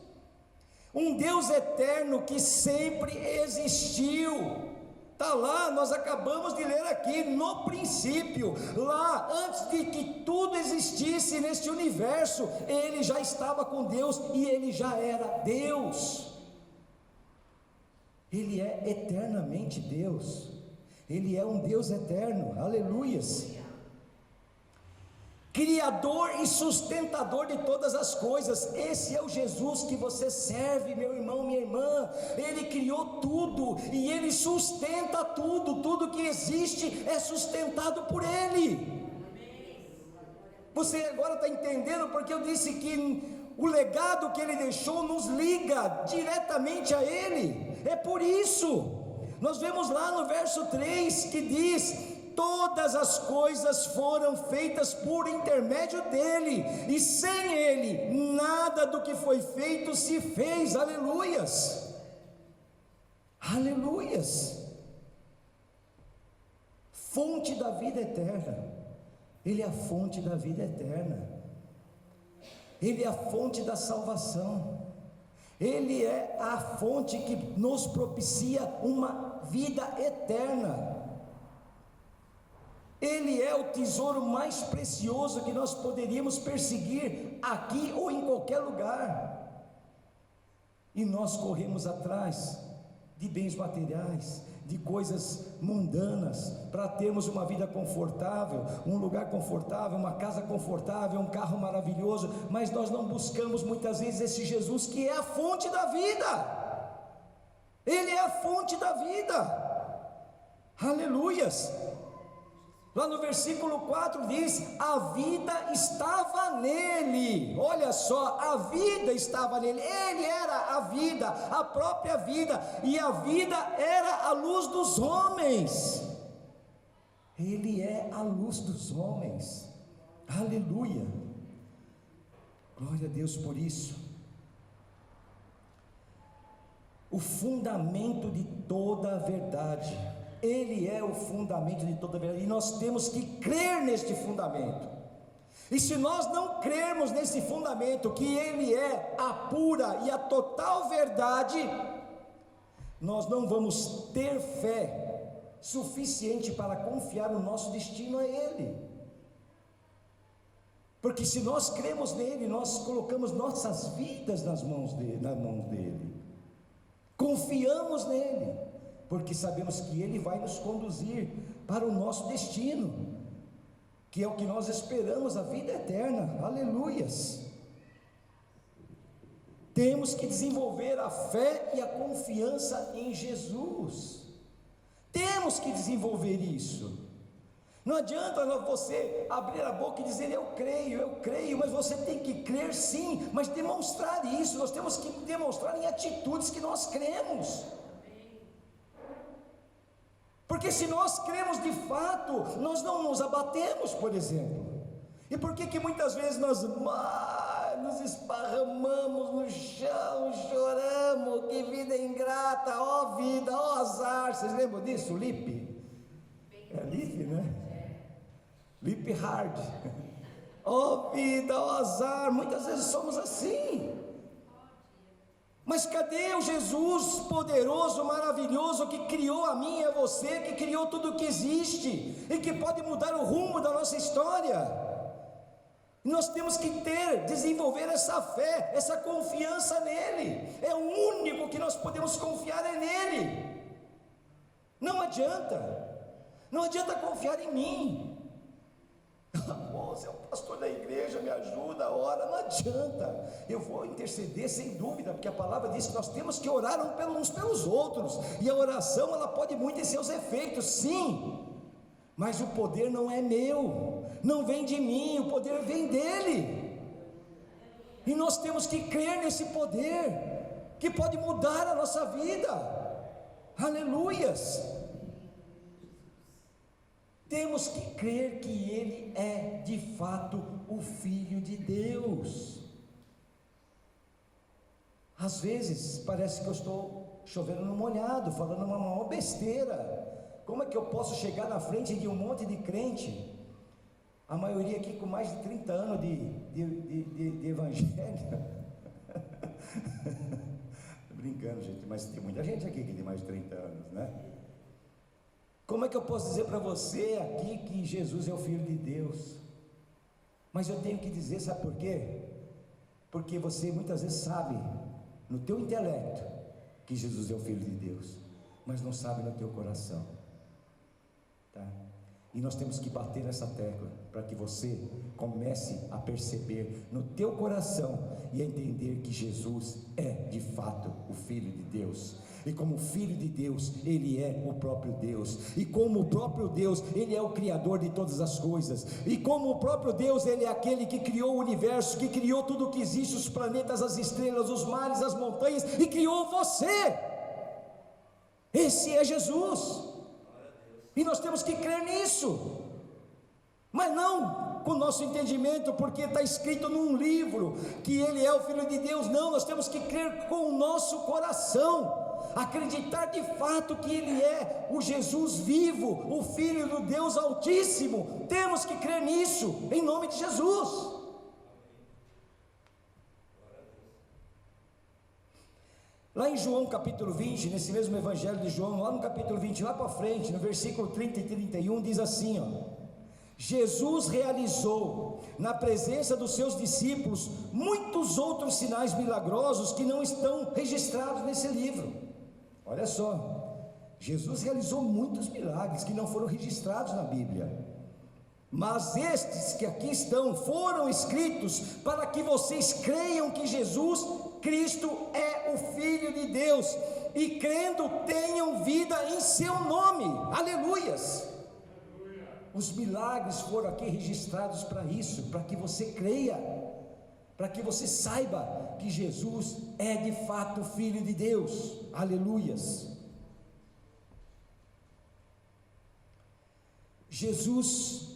Um Deus eterno que sempre existiu. Está lá, nós acabamos de ler aqui, no princípio, lá, antes de que tudo existisse neste universo, Ele já estava com Deus e Ele já era Deus. Ele é eternamente Deus. Ele é um Deus eterno, aleluias. Criador e sustentador de todas as coisas. Esse é o Jesus que você serve, meu irmão, minha irmã. Ele criou tudo e Ele sustenta tudo. Tudo que existe é sustentado por Ele. Você agora está entendendo porque eu disse que o legado que Ele deixou nos liga diretamente a Ele. É por isso, nós vemos lá no verso 3 que diz: todas as coisas foram feitas por intermédio dele, e sem ele, nada do que foi feito se fez. Aleluias, aleluias. Fonte da vida eterna, ele é a fonte da vida eterna, ele é a fonte da salvação, ele é a fonte que nos propicia uma vida eterna. Ele é o tesouro mais precioso que nós poderíamos perseguir aqui ou em qualquer lugar. E nós corremos atrás de bens materiais, de coisas mundanas, para termos uma vida confortável, um lugar confortável, uma casa confortável, um carro maravilhoso, mas nós não buscamos muitas vezes esse Jesus que é a fonte da vida. Ele é a fonte da vida. Aleluias. Lá no versículo 4 diz: a vida estava nele. Olha só, a vida estava nele. Ele era a vida, a própria vida, e a vida era a luz dos homens. Ele é a luz dos homens. Aleluia. Glória a Deus por isso. O fundamento de toda a verdade. Ele é o fundamento de toda a verdade, e nós temos que crer neste fundamento. E se nós não crermos nesse fundamento, que Ele é a pura e a total verdade, nós não vamos ter fé suficiente para confiar o nosso destino a Ele. Porque se nós cremos nele, nós colocamos nossas vidas nas mãos dele, confiamos nele, porque sabemos que Ele vai nos conduzir para o nosso destino, que é o que nós esperamos, a vida eterna. Aleluias. Temos que desenvolver a fé e a confiança em Jesus. Temos que desenvolver isso. Não adianta você abrir a boca e dizer eu creio, mas você tem que crer sim, mas demonstrar isso. Nós temos que demonstrar em atitudes que nós cremos. Porque se nós cremos de fato, nós não nos abatemos, por exemplo. E por que muitas vezes nós nos esparramamos no chão, choramos, que vida ingrata, ó vida, ó azar. Vocês lembram disso, Lipe? É Lipe, né? Lipe Hard. Ó vida, ó azar, muitas vezes somos assim. Mas cadê o Jesus poderoso, maravilhoso, que criou a mim e a você, que criou tudo o que existe, e que pode mudar o rumo da nossa história? Nós temos que desenvolver essa fé, essa confiança nele. É o único que nós podemos confiar, é nele. Não adianta confiar em mim. Você é o pastor da igreja, me ajuda, ora. Não adianta. Eu vou interceder sem dúvida, porque a palavra diz que nós temos que orar uns pelos outros, e a oração ela pode muito ter seus efeitos, sim, mas o poder não é meu, não vem de mim, o poder vem dele, e nós temos que crer nesse poder, que pode mudar a nossa vida. Aleluias. Temos que crer que Ele é de fato o Filho de Deus. Às vezes parece que eu estou chovendo no molhado, falando uma maior besteira. Como é que eu posso chegar na frente de um monte de crente, a maioria aqui com mais de 30 anos de evangelho? Brincando, gente, mas tem muita gente aqui que tem mais de 30 anos, né? Como é que eu posso dizer para você aqui que Jesus é o Filho de Deus? Mas eu tenho que dizer, sabe por quê? Porque você muitas vezes sabe, no teu intelecto, que Jesus é o Filho de Deus, mas não sabe no teu coração. tá? E nós temos que bater nessa tecla para que você comece a perceber no teu coração e a entender que Jesus é de fato o Filho de Deus. E como Filho de Deus, Ele é o próprio Deus. E como o próprio Deus, Ele é o Criador de todas as coisas. E como o próprio Deus, Ele é aquele que criou o universo, que criou tudo o que existe, os planetas, as estrelas, os mares, as montanhas, e criou você. Esse é Jesus. E nós temos que crer nisso. Mas não com o nosso entendimento, porque está escrito num livro que Ele é o Filho de Deus. Não, nós temos que crer com o nosso coração. Acreditar de fato que Ele é o Jesus vivo, o Filho do Deus Altíssimo. Temos que crer nisso, em nome de Jesus. Lá em João capítulo 20, nesse mesmo evangelho de João, lá no capítulo 20, lá para frente, no versículo 30 e 31, diz assim, ó: Jesus realizou na presença dos seus discípulos muitos outros sinais milagrosos que não estão registrados nesse livro. Olha só, Jesus realizou muitos milagres que não foram registrados na Bíblia, mas estes que aqui estão foram escritos para que vocês creiam que Jesus Cristo é o Filho de Deus, e crendo tenham vida em seu nome. Aleluias! Os milagres foram aqui registrados para isso, para que você creia, para que você saiba que Jesus é de fato o Filho de Deus. Aleluias! Jesus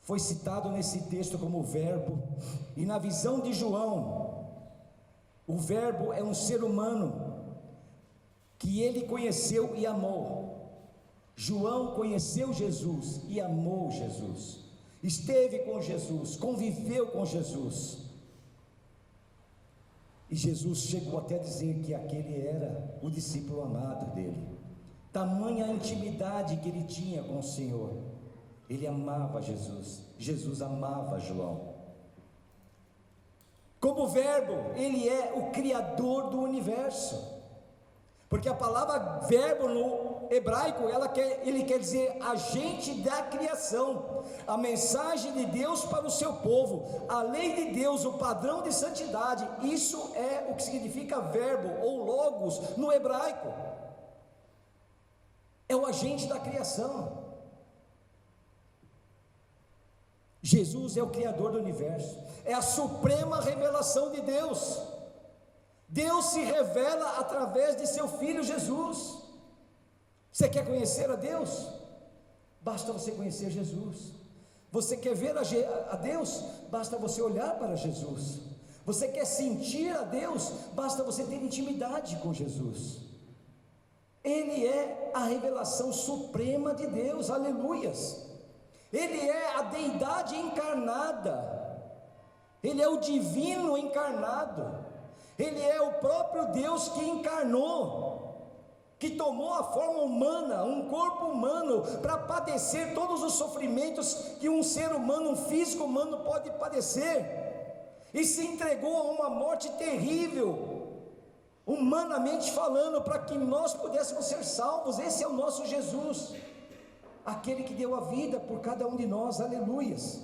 foi citado nesse texto como verbo, e na visão de João, o verbo é um ser humano que ele conheceu e amou. João conheceu Jesus e amou Jesus, esteve com Jesus, conviveu com Jesus, e Jesus chegou até a dizer que aquele era o discípulo amado dele. Tamanha a intimidade que ele tinha com o Senhor. Ele amava Jesus, Jesus amava João. Como verbo, ele é o criador do universo, porque a palavra verbo no hebraico, ele quer dizer agente da criação, a mensagem de Deus para o seu povo, a lei de Deus, o padrão de santidade. Isso é o que significa verbo ou logos no hebraico. É o agente da criação. Jesus é o criador do universo, é a suprema revelação de Deus. Deus se revela através de seu Filho Jesus. Você quer conhecer a Deus? Basta você conhecer Jesus. Você quer ver a Deus? Basta você olhar para Jesus. Você quer sentir a Deus? Basta você ter intimidade com Jesus. Ele é a revelação suprema de Deus. Aleluias! Ele é a deidade encarnada, Ele é o divino encarnado, Ele é o próprio Deus que encarnou, que tomou a forma humana, um corpo humano, para padecer todos os sofrimentos que um ser humano, um físico humano pode padecer, e se entregou a uma morte terrível, humanamente falando, para que nós pudéssemos ser salvos. Esse é o nosso Jesus, aquele que deu a vida por cada um de nós. Aleluias!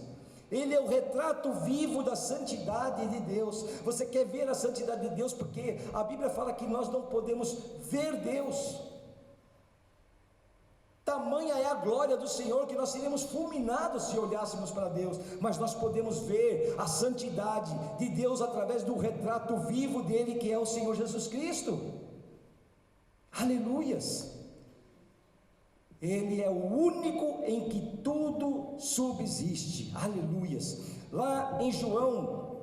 Ele é o retrato vivo da santidade de Deus. Você quer ver a santidade de Deus? Porque a Bíblia fala que nós não podemos ver Deus. Tamanha é a glória do Senhor que nós seríamos fulminados se olhássemos para Deus. Mas nós podemos ver a santidade de Deus através do retrato vivo dele, que é o Senhor Jesus Cristo. Aleluias! Ele é o único em que tudo subsiste. Aleluias! Lá em João,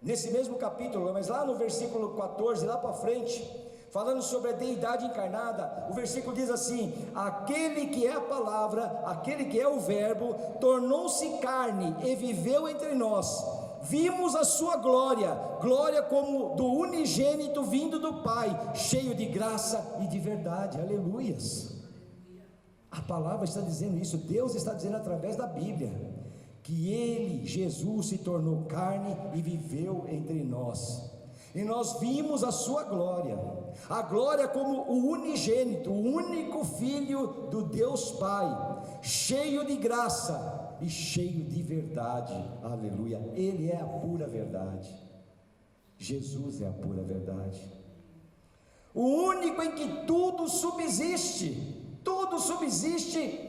nesse mesmo capítulo, mas lá no versículo 14, lá para frente, falando sobre a deidade encarnada, o versículo diz assim: aquele que é a palavra, aquele que é o verbo, tornou-se carne e viveu entre nós. Vimos a sua glória, glória como do unigênito vindo do Pai, cheio de graça e de verdade. Aleluias! A palavra está dizendo isso, Deus está dizendo através da Bíblia, que Ele, Jesus, se tornou carne e viveu entre nós. e nós vimos a sua glória, a glória como o unigênito, o único Filho do Deus Pai, cheio de graça e cheio de verdade. Aleluia. Ele é a pura verdade. Jesus é a pura verdade, o único em que tudo subsiste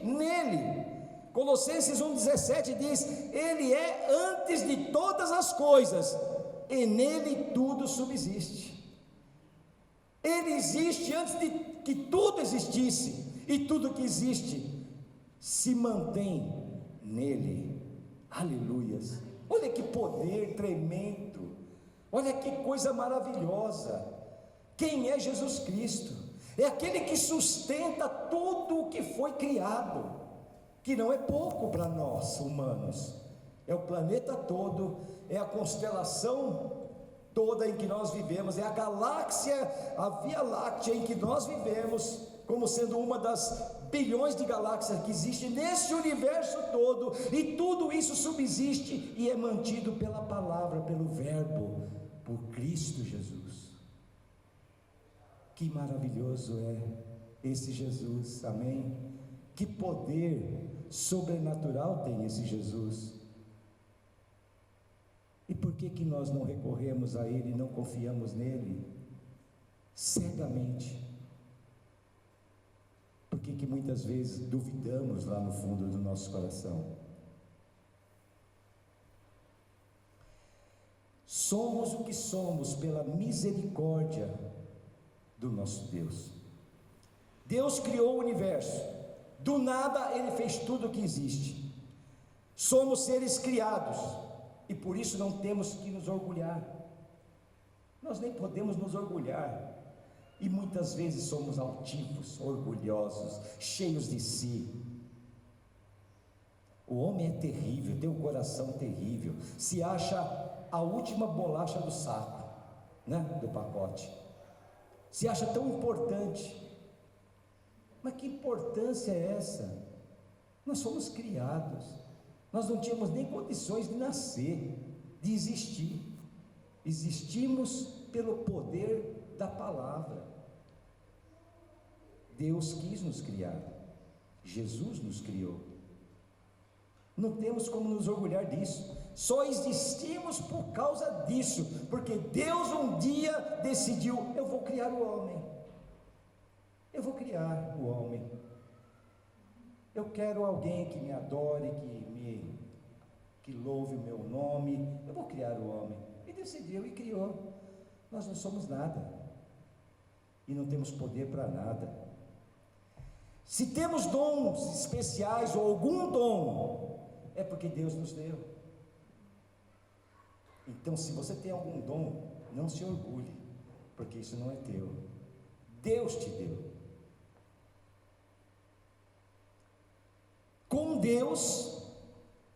nele. Colossenses 1,17 diz: Ele é antes de todas as coisas, e nele tudo subsiste. Ele existe antes de que tudo existisse, e tudo que existe se mantém nele. Aleluias. Olha que poder tremendo, olha que coisa maravilhosa. Quem é Jesus Cristo? É aquele que sustenta tudo o que foi criado, que não é pouco para nós humanos, é o planeta todo, é a constelação toda em que nós vivemos, é a galáxia, a Via Láctea em que nós vivemos, como sendo uma das bilhões de galáxias que existem nesse universo todo, e tudo isso subsiste e é mantido pela palavra, pelo Verbo, por Cristo Jesus. Que maravilhoso é esse Jesus, amém? Que poder sobrenatural tem esse Jesus. E por que nós não recorremos a Ele, não confiamos nele cegamente? Por que muitas vezes duvidamos lá no fundo do nosso coração? Somos o que somos pela misericórdia do nosso Deus. Deus criou o universo, do nada Ele fez tudo o que existe. Somos seres criados, e por isso não temos que nos orgulhar. Nós nem podemos nos orgulhar, e muitas vezes somos altivos, orgulhosos, cheios de si. O homem é terrível, tem um coração terrível, se acha a última bolacha do saco, né, do pacote, se acha tão importante. Mas que importância é essa? Nós fomos criados, nós não tínhamos nem condições de nascer, de existir. Existimos pelo poder da palavra. Deus quis nos criar, Jesus nos criou. Não temos como nos orgulhar disso, só existimos por causa disso, porque Deus um dia decidiu: eu vou criar o homem, eu vou criar o homem, eu quero alguém que me adore, que louve o meu nome, eu vou criar o homem. E decidiu e criou. Nós não somos nada, e não temos poder para nada. Se temos dons especiais ou algum dom, é porque Deus nos deu. Então, se você tem algum dom, não se orgulhe, porque isso não é teu, Deus te deu. Com Deus,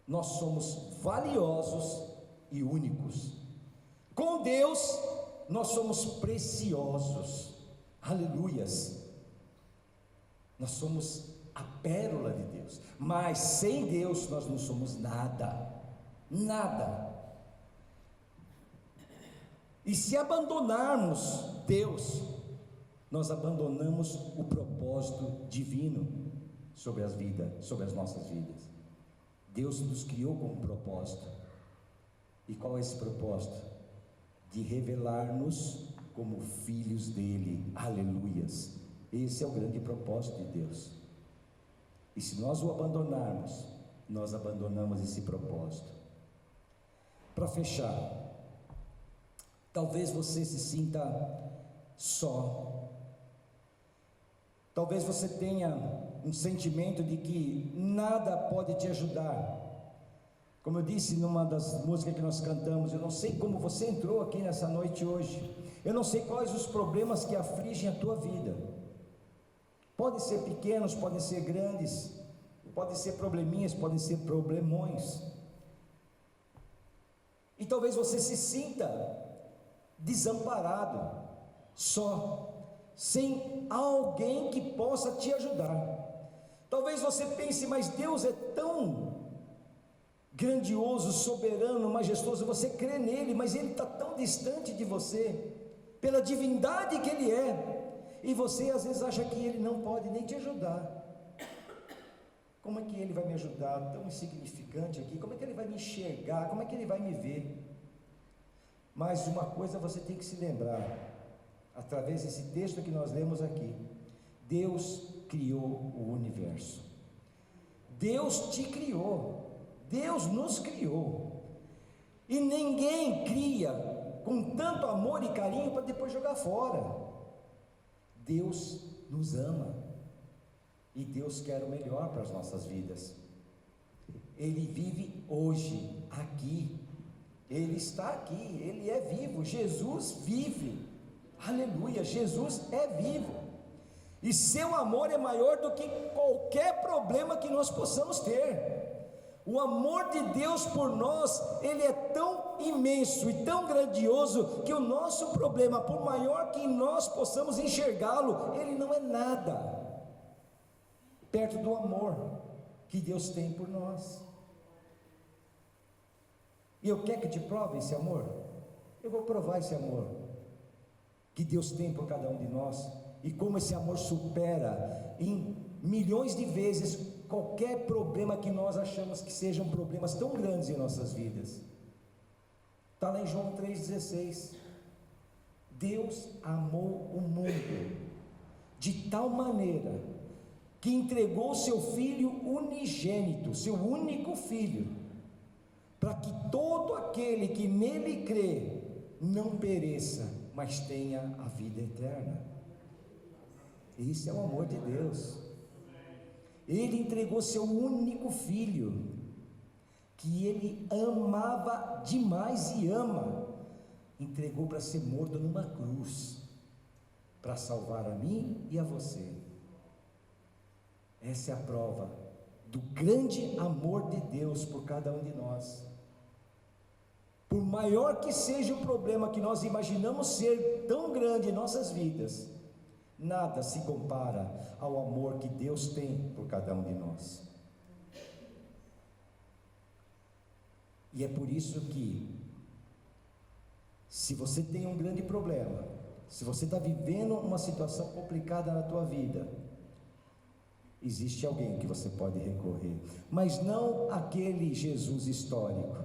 nós somos valiosos e únicos. Com Deus, nós somos preciosos. Aleluias. Nós somos a pérola de Deus, mas sem Deus nós não somos nada, nada. E se abandonarmos Deus, nós abandonamos o propósito divino sobre as vidas, sobre as nossas vidas. Deus nos criou com um propósito. E qual é esse propósito? De revelar-nos como filhos dele. Aleluias. Esse é o grande propósito de Deus. E se nós o abandonarmos, nós abandonamos esse propósito. Para fechar, talvez você se sinta só. Talvez você tenha um sentimento de que nada pode te ajudar. Como eu disse numa das músicas que nós cantamos, eu não sei como você entrou aqui nessa noite hoje. Eu não sei quais os problemas que afligem a tua vida. Podem ser pequenos, podem ser grandes, podem ser probleminhas, podem ser problemões. E talvez você se sinta desamparado, só, sem alguém que possa te ajudar. Talvez você pense: mas Deus é tão grandioso, soberano, majestoso, você crê nele, mas ele está tão distante de você, pela divindade que ele é, e você às vezes acha que ele não pode nem te ajudar. Como é que ele vai me ajudar, tão insignificante aqui? Como é que ele vai me enxergar? Como é que ele vai me ver? Mas uma coisa você tem que se lembrar, através desse texto que nós lemos aqui: Deus criou o universo. Deus te criou, Deus nos criou, e ninguém cria com tanto amor e carinho para depois jogar fora. Deus nos ama, e Deus quer o melhor para as nossas vidas. Ele vive hoje, aqui, Ele está aqui, Ele é vivo, Jesus vive, aleluia, Jesus é vivo, e seu amor é maior do que qualquer problema que nós possamos ter. O amor de Deus por nós, ele é tão imenso e tão grandioso, que o nosso problema, por maior que nós possamos enxergá-lo, ele não é nada perto do amor que Deus tem por nós. E eu quero que te prove esse amor. Eu vou provar esse amor que Deus tem por cada um de nós, e como esse amor supera em milhões de vezes qualquer problema que nós achamos que sejam problemas tão grandes em nossas vidas. Está lá em João 3,16. Deus amou o mundo de tal maneira que entregou seu Filho unigênito, seu único Filho, para que todo aquele que nele crê não pereça, mas tenha a vida eterna. Esse é o amor de Deus. Ele entregou seu único Filho, que ele amava demais e ama, entregou para ser morto numa cruz, para salvar a mim e a você. Essa é a prova do grande amor de Deus por cada um de nós. Por maior que seja o problema que nós imaginamos ser tão grande em nossas vidas, nada se compara ao amor que Deus tem por cada um de nós. E é por isso que, se você tem um grande problema, se você está vivendo uma situação complicada na tua vida, existe alguém que você pode recorrer, mas não aquele Jesus histórico,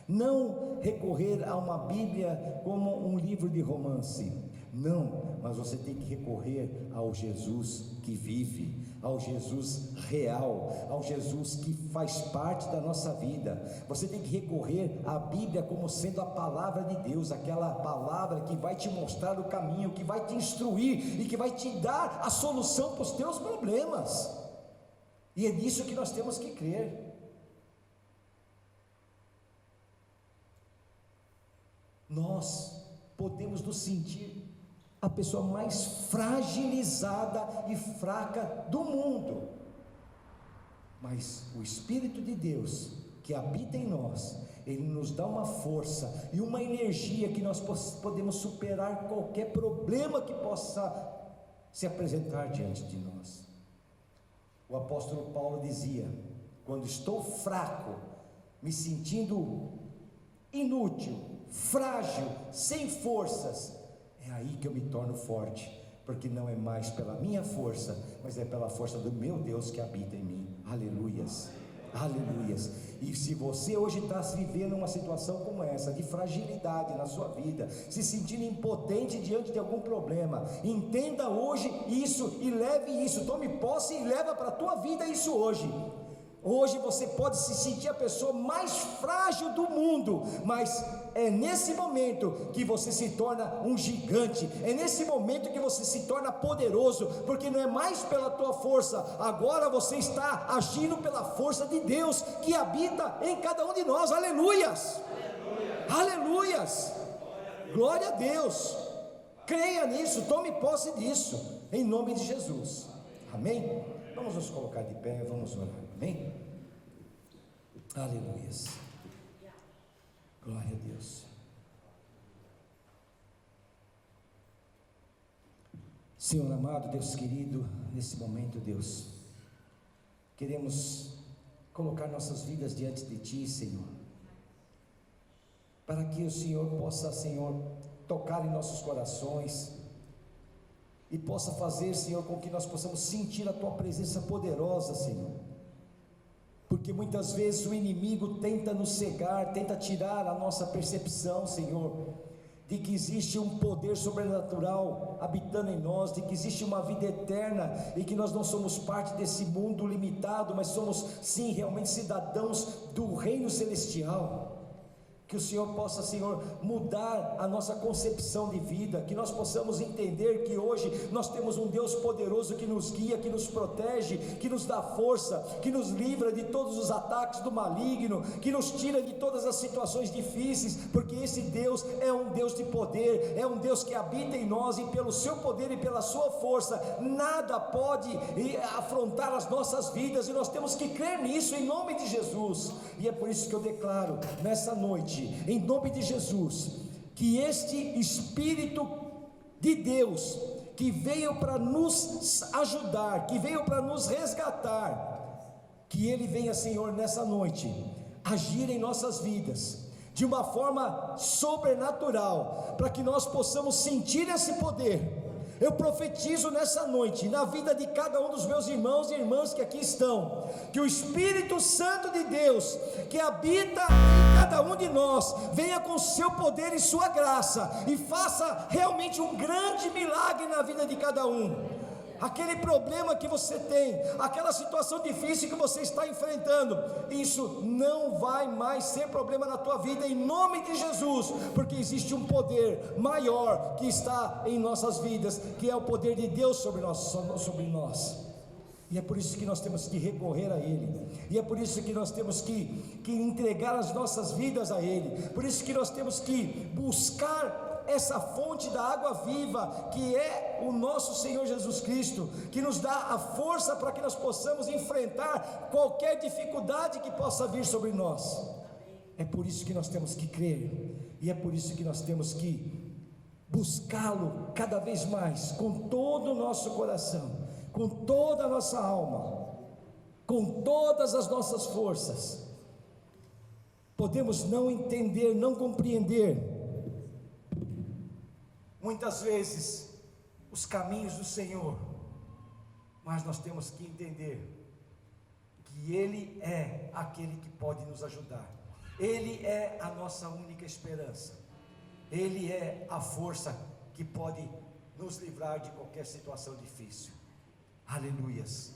não recorrer a uma Bíblia como um livro de romance, não, mas você tem que recorrer ao Jesus que vive, ao Jesus real, ao Jesus que faz parte da nossa vida. Você tem que recorrer à Bíblia como sendo a palavra de Deus, aquela palavra que vai te mostrar o caminho, que vai te instruir e que vai te dar a solução para os teus problemas. E é nisso que nós temos que crer. Nós podemos nos sentir a pessoa mais fragilizada e fraca do mundo, mas o Espírito de Deus que habita em nós, ele nos dá uma força e uma energia que nós podemos superar qualquer problema que possa se apresentar diante de nós. O apóstolo Paulo dizia: quando estou fraco, me sentindo inútil, frágil, sem forças, é aí que eu me torno forte, porque não é mais pela minha força, mas é pela força do meu Deus que habita em mim. Aleluias, aleluias. E se você hoje está vivendo uma situação como essa, de fragilidade na sua vida, se sentindo impotente diante de algum problema, entenda hoje isso e leve isso, tome posse e leva para a tua vida isso hoje. Hoje você pode se sentir a pessoa mais frágil do mundo, mas é nesse momento que você se torna um gigante, é nesse momento que você se torna poderoso, porque não é mais pela tua força, agora você está agindo pela força de Deus que habita em cada um de nós. Aleluias, aleluias, glória a Deus. Creia nisso, tome posse disso, em nome de Jesus, amém? Vamos nos colocar de pé, vamos orar, amém? Aleluias, glória a Deus. Senhor amado, Deus querido, nesse momento, Deus, queremos colocar nossas vidas diante de Ti, Senhor, para que o Senhor possa, Senhor, tocar em nossos corações e possa fazer, Senhor, com que nós possamos sentir a Tua presença poderosa, Senhor, porque muitas vezes o inimigo tenta nos cegar, tenta tirar a nossa percepção, Senhor, de que existe um poder sobrenatural habitando em nós, de que existe uma vida eterna e que nós não somos parte desse mundo limitado, mas somos sim realmente cidadãos do reino celestial. Que o Senhor possa, Senhor, mudar a nossa concepção de vida, que nós possamos entender que hoje nós temos um Deus poderoso que nos guia, que nos protege, que nos dá força, que nos livra de todos os ataques do maligno, que nos tira de todas as situações difíceis, porque esse Deus é um Deus de poder, é um Deus que habita em nós, e pelo seu poder e pela sua força, nada pode afrontar as nossas vidas, e nós temos que crer nisso em nome de Jesus. E é por isso que eu declaro nessa noite, em nome de Jesus, que este Espírito de Deus, que veio para nos ajudar, que veio para nos resgatar, que ele venha, Senhor, nessa noite, agir em nossas vidas, de uma forma sobrenatural, para que nós possamos sentir esse poder. Eu profetizo nessa noite, na vida de cada um dos meus irmãos e irmãs que aqui estão, que o Espírito Santo de Deus, que habita em cada um de nós, venha com seu poder e sua graça, e faça realmente um grande milagre na vida de cada um. Aquele problema que você tem, aquela situação difícil que você está enfrentando, isso não vai mais ser problema na tua vida, em nome de Jesus, porque existe um poder maior que está em nossas vidas, que é o poder de Deus sobre nós. E é por isso que nós temos que recorrer a Ele, e é por isso que nós temos que entregar as nossas vidas a Ele, por isso que nós temos que buscar essa fonte da água viva, que é o nosso Senhor Jesus Cristo, que nos dá a força para que nós possamos enfrentar qualquer dificuldade que possa vir sobre nós. É por isso que nós temos que crer, e é por isso que nós temos que buscá-lo cada vez mais, com todo o nosso coração, com toda a nossa alma, com todas as nossas forças. Podemos não entender, não compreender muitas vezes os caminhos do Senhor, mas nós temos que entender que Ele é aquele que pode nos ajudar, Ele é a nossa única esperança, Ele é a força que pode nos livrar de qualquer situação difícil. Aleluias.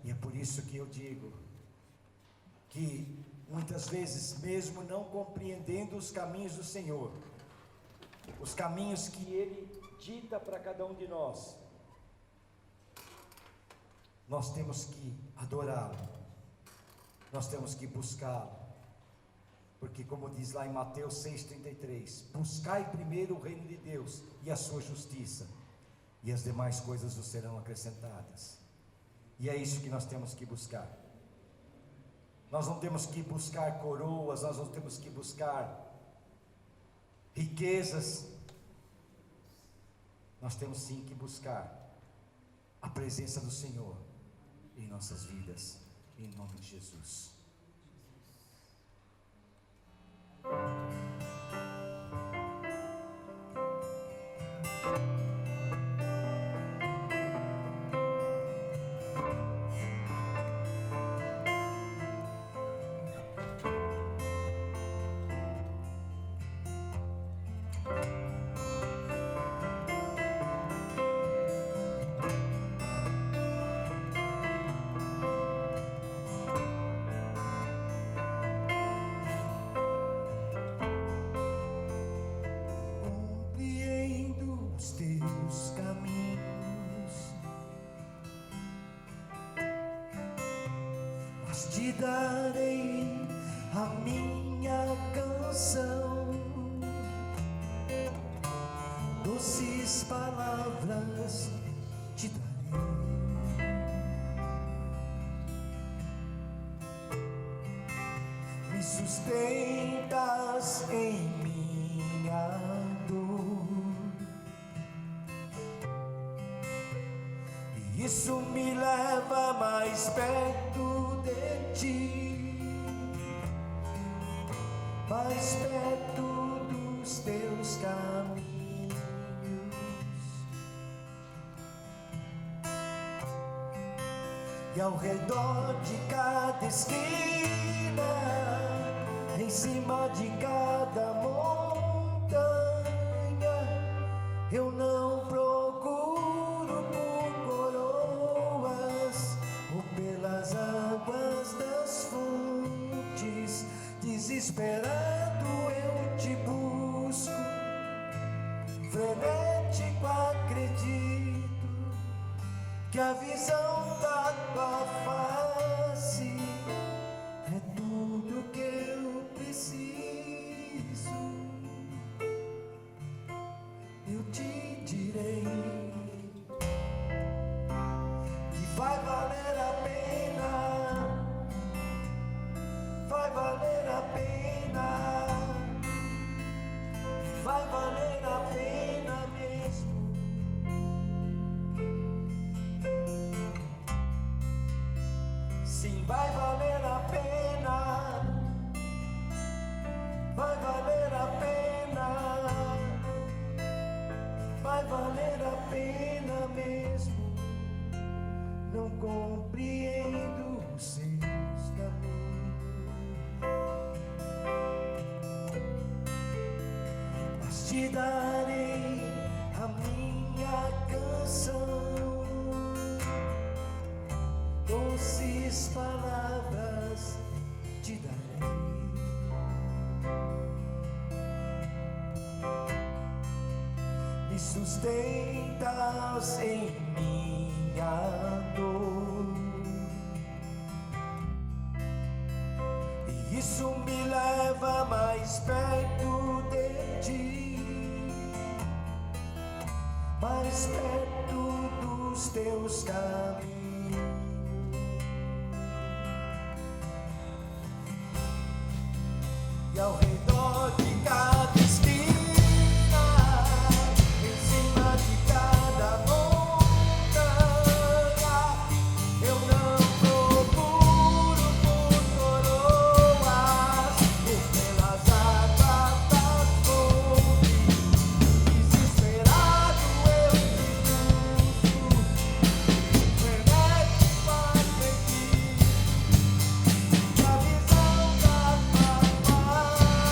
E é por isso que eu digo que muitas vezes, mesmo não compreendendo os caminhos do Senhor, os caminhos que Ele dita para cada um de nós, nós temos que adorá-lo, nós temos que buscá-lo, porque como diz lá em Mateus 6,33, buscai primeiro o reino de Deus e a sua justiça, e as demais coisas vos serão acrescentadas. E é isso que nós temos que buscar. Nós não temos que buscar coroas, nós não temos que buscar riquezas, nós temos sim que buscar a presença do Senhor em nossas vidas, em nome de Jesus. Te darei a minha canção, doces palavras te darei, me sustentas em minha dor, e isso me leva mais perto de ti, mais perto dos teus caminhos. E ao redor de cada esquina, em cima de cada montanha, eu não procuro por coroas ou pelas águas das fontes. Desesperado eu te busco, frenético acredito que a visão da tua face é tudo que eu preciso. Eu te direi que vai valer a pena, vai valer a pena, vai valer a pena mesmo. Sim, vai valer a pena, vai valer a pena, vai valer a pena mesmo. Não compreendo os seus caminhos, mas te darei a minha canção. Doces palavras te darei, me sustentas em minha dor, e isso me leva mais perto de ti, mais perto dos teus caminhos. E ao redor de cada esquina, em cima de cada montanha, eu não procuro por coroas ou pelas águas das fontes. Desesperado eu te busco, frenético acredito que a visão da tua face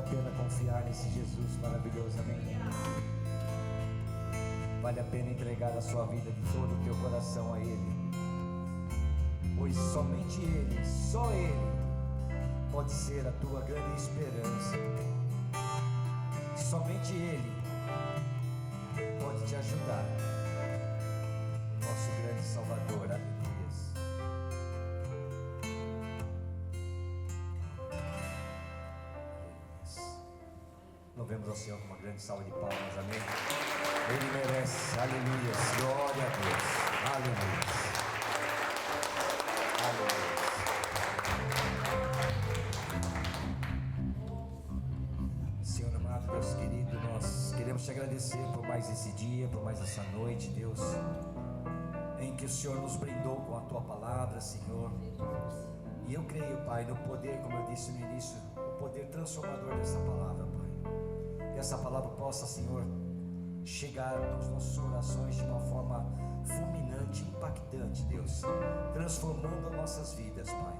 a pena confiar nesse Jesus maravilhoso, amém? Vale a pena entregar a sua vida de todo o teu coração a Ele, pois somente Ele, só Ele, pode ser a tua grande esperança. Somente Ele pode te ajudar, nosso grande Salvador, aleluias. Louvemos ao Senhor com uma grande salva de palmas, amém? Ele merece, aleluias, glória a Deus, aleluias, aleluias. Senhor amado, Deus querido, nós queremos te agradecer por mais esse dia, por mais essa noite, Deus, em que o Senhor nos brindou com a tua palavra, Senhor. E eu creio, Pai, no poder, como eu disse no início, o poder transformador dessa palavra, Pai. Que essa palavra possa, Senhor, chegar aos nossos corações de uma forma fulminante, impactante, Deus, transformando as nossas vidas, Pai.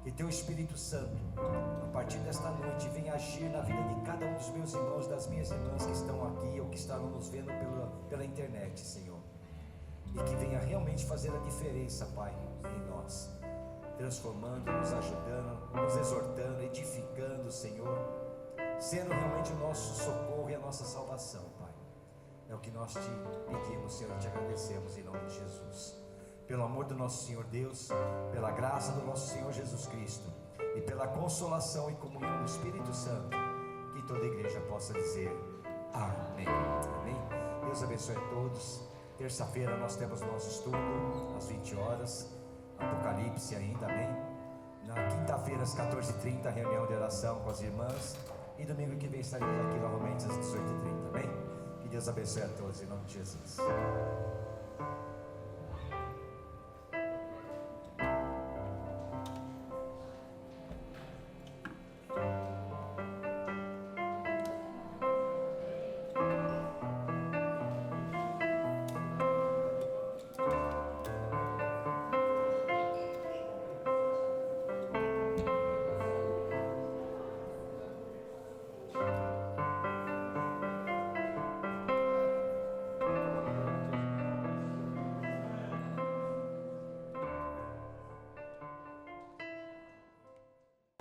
Que teu Espírito Santo, a partir desta noite, venha agir na vida de cada um dos meus irmãos, das minhas irmãs que estão aqui ou que estarão nos vendo pela internet, Senhor. E que venha realmente fazer a diferença, Pai, em nós, transformando, nos ajudando, nos exortando, edificando, Senhor, sendo realmente o nosso socorro e a nossa salvação, Pai. É o que nós te pedimos, Senhor, e te agradecemos em nome de Jesus. Pelo amor do nosso Senhor Deus, pela graça do nosso Senhor Jesus Cristo e pela consolação e comunhão do Espírito Santo, que toda a igreja possa dizer amém. Amém. Deus abençoe a todos. Terça-feira nós temos nosso estudo às 20 horas, Apocalipse ainda, amém. Na quinta-feira às 14h30, reunião de oração com as irmãs, e domingo que vem estaremos aqui novamente às 18h30, amém. Que Deus abençoe a todos em nome de Jesus.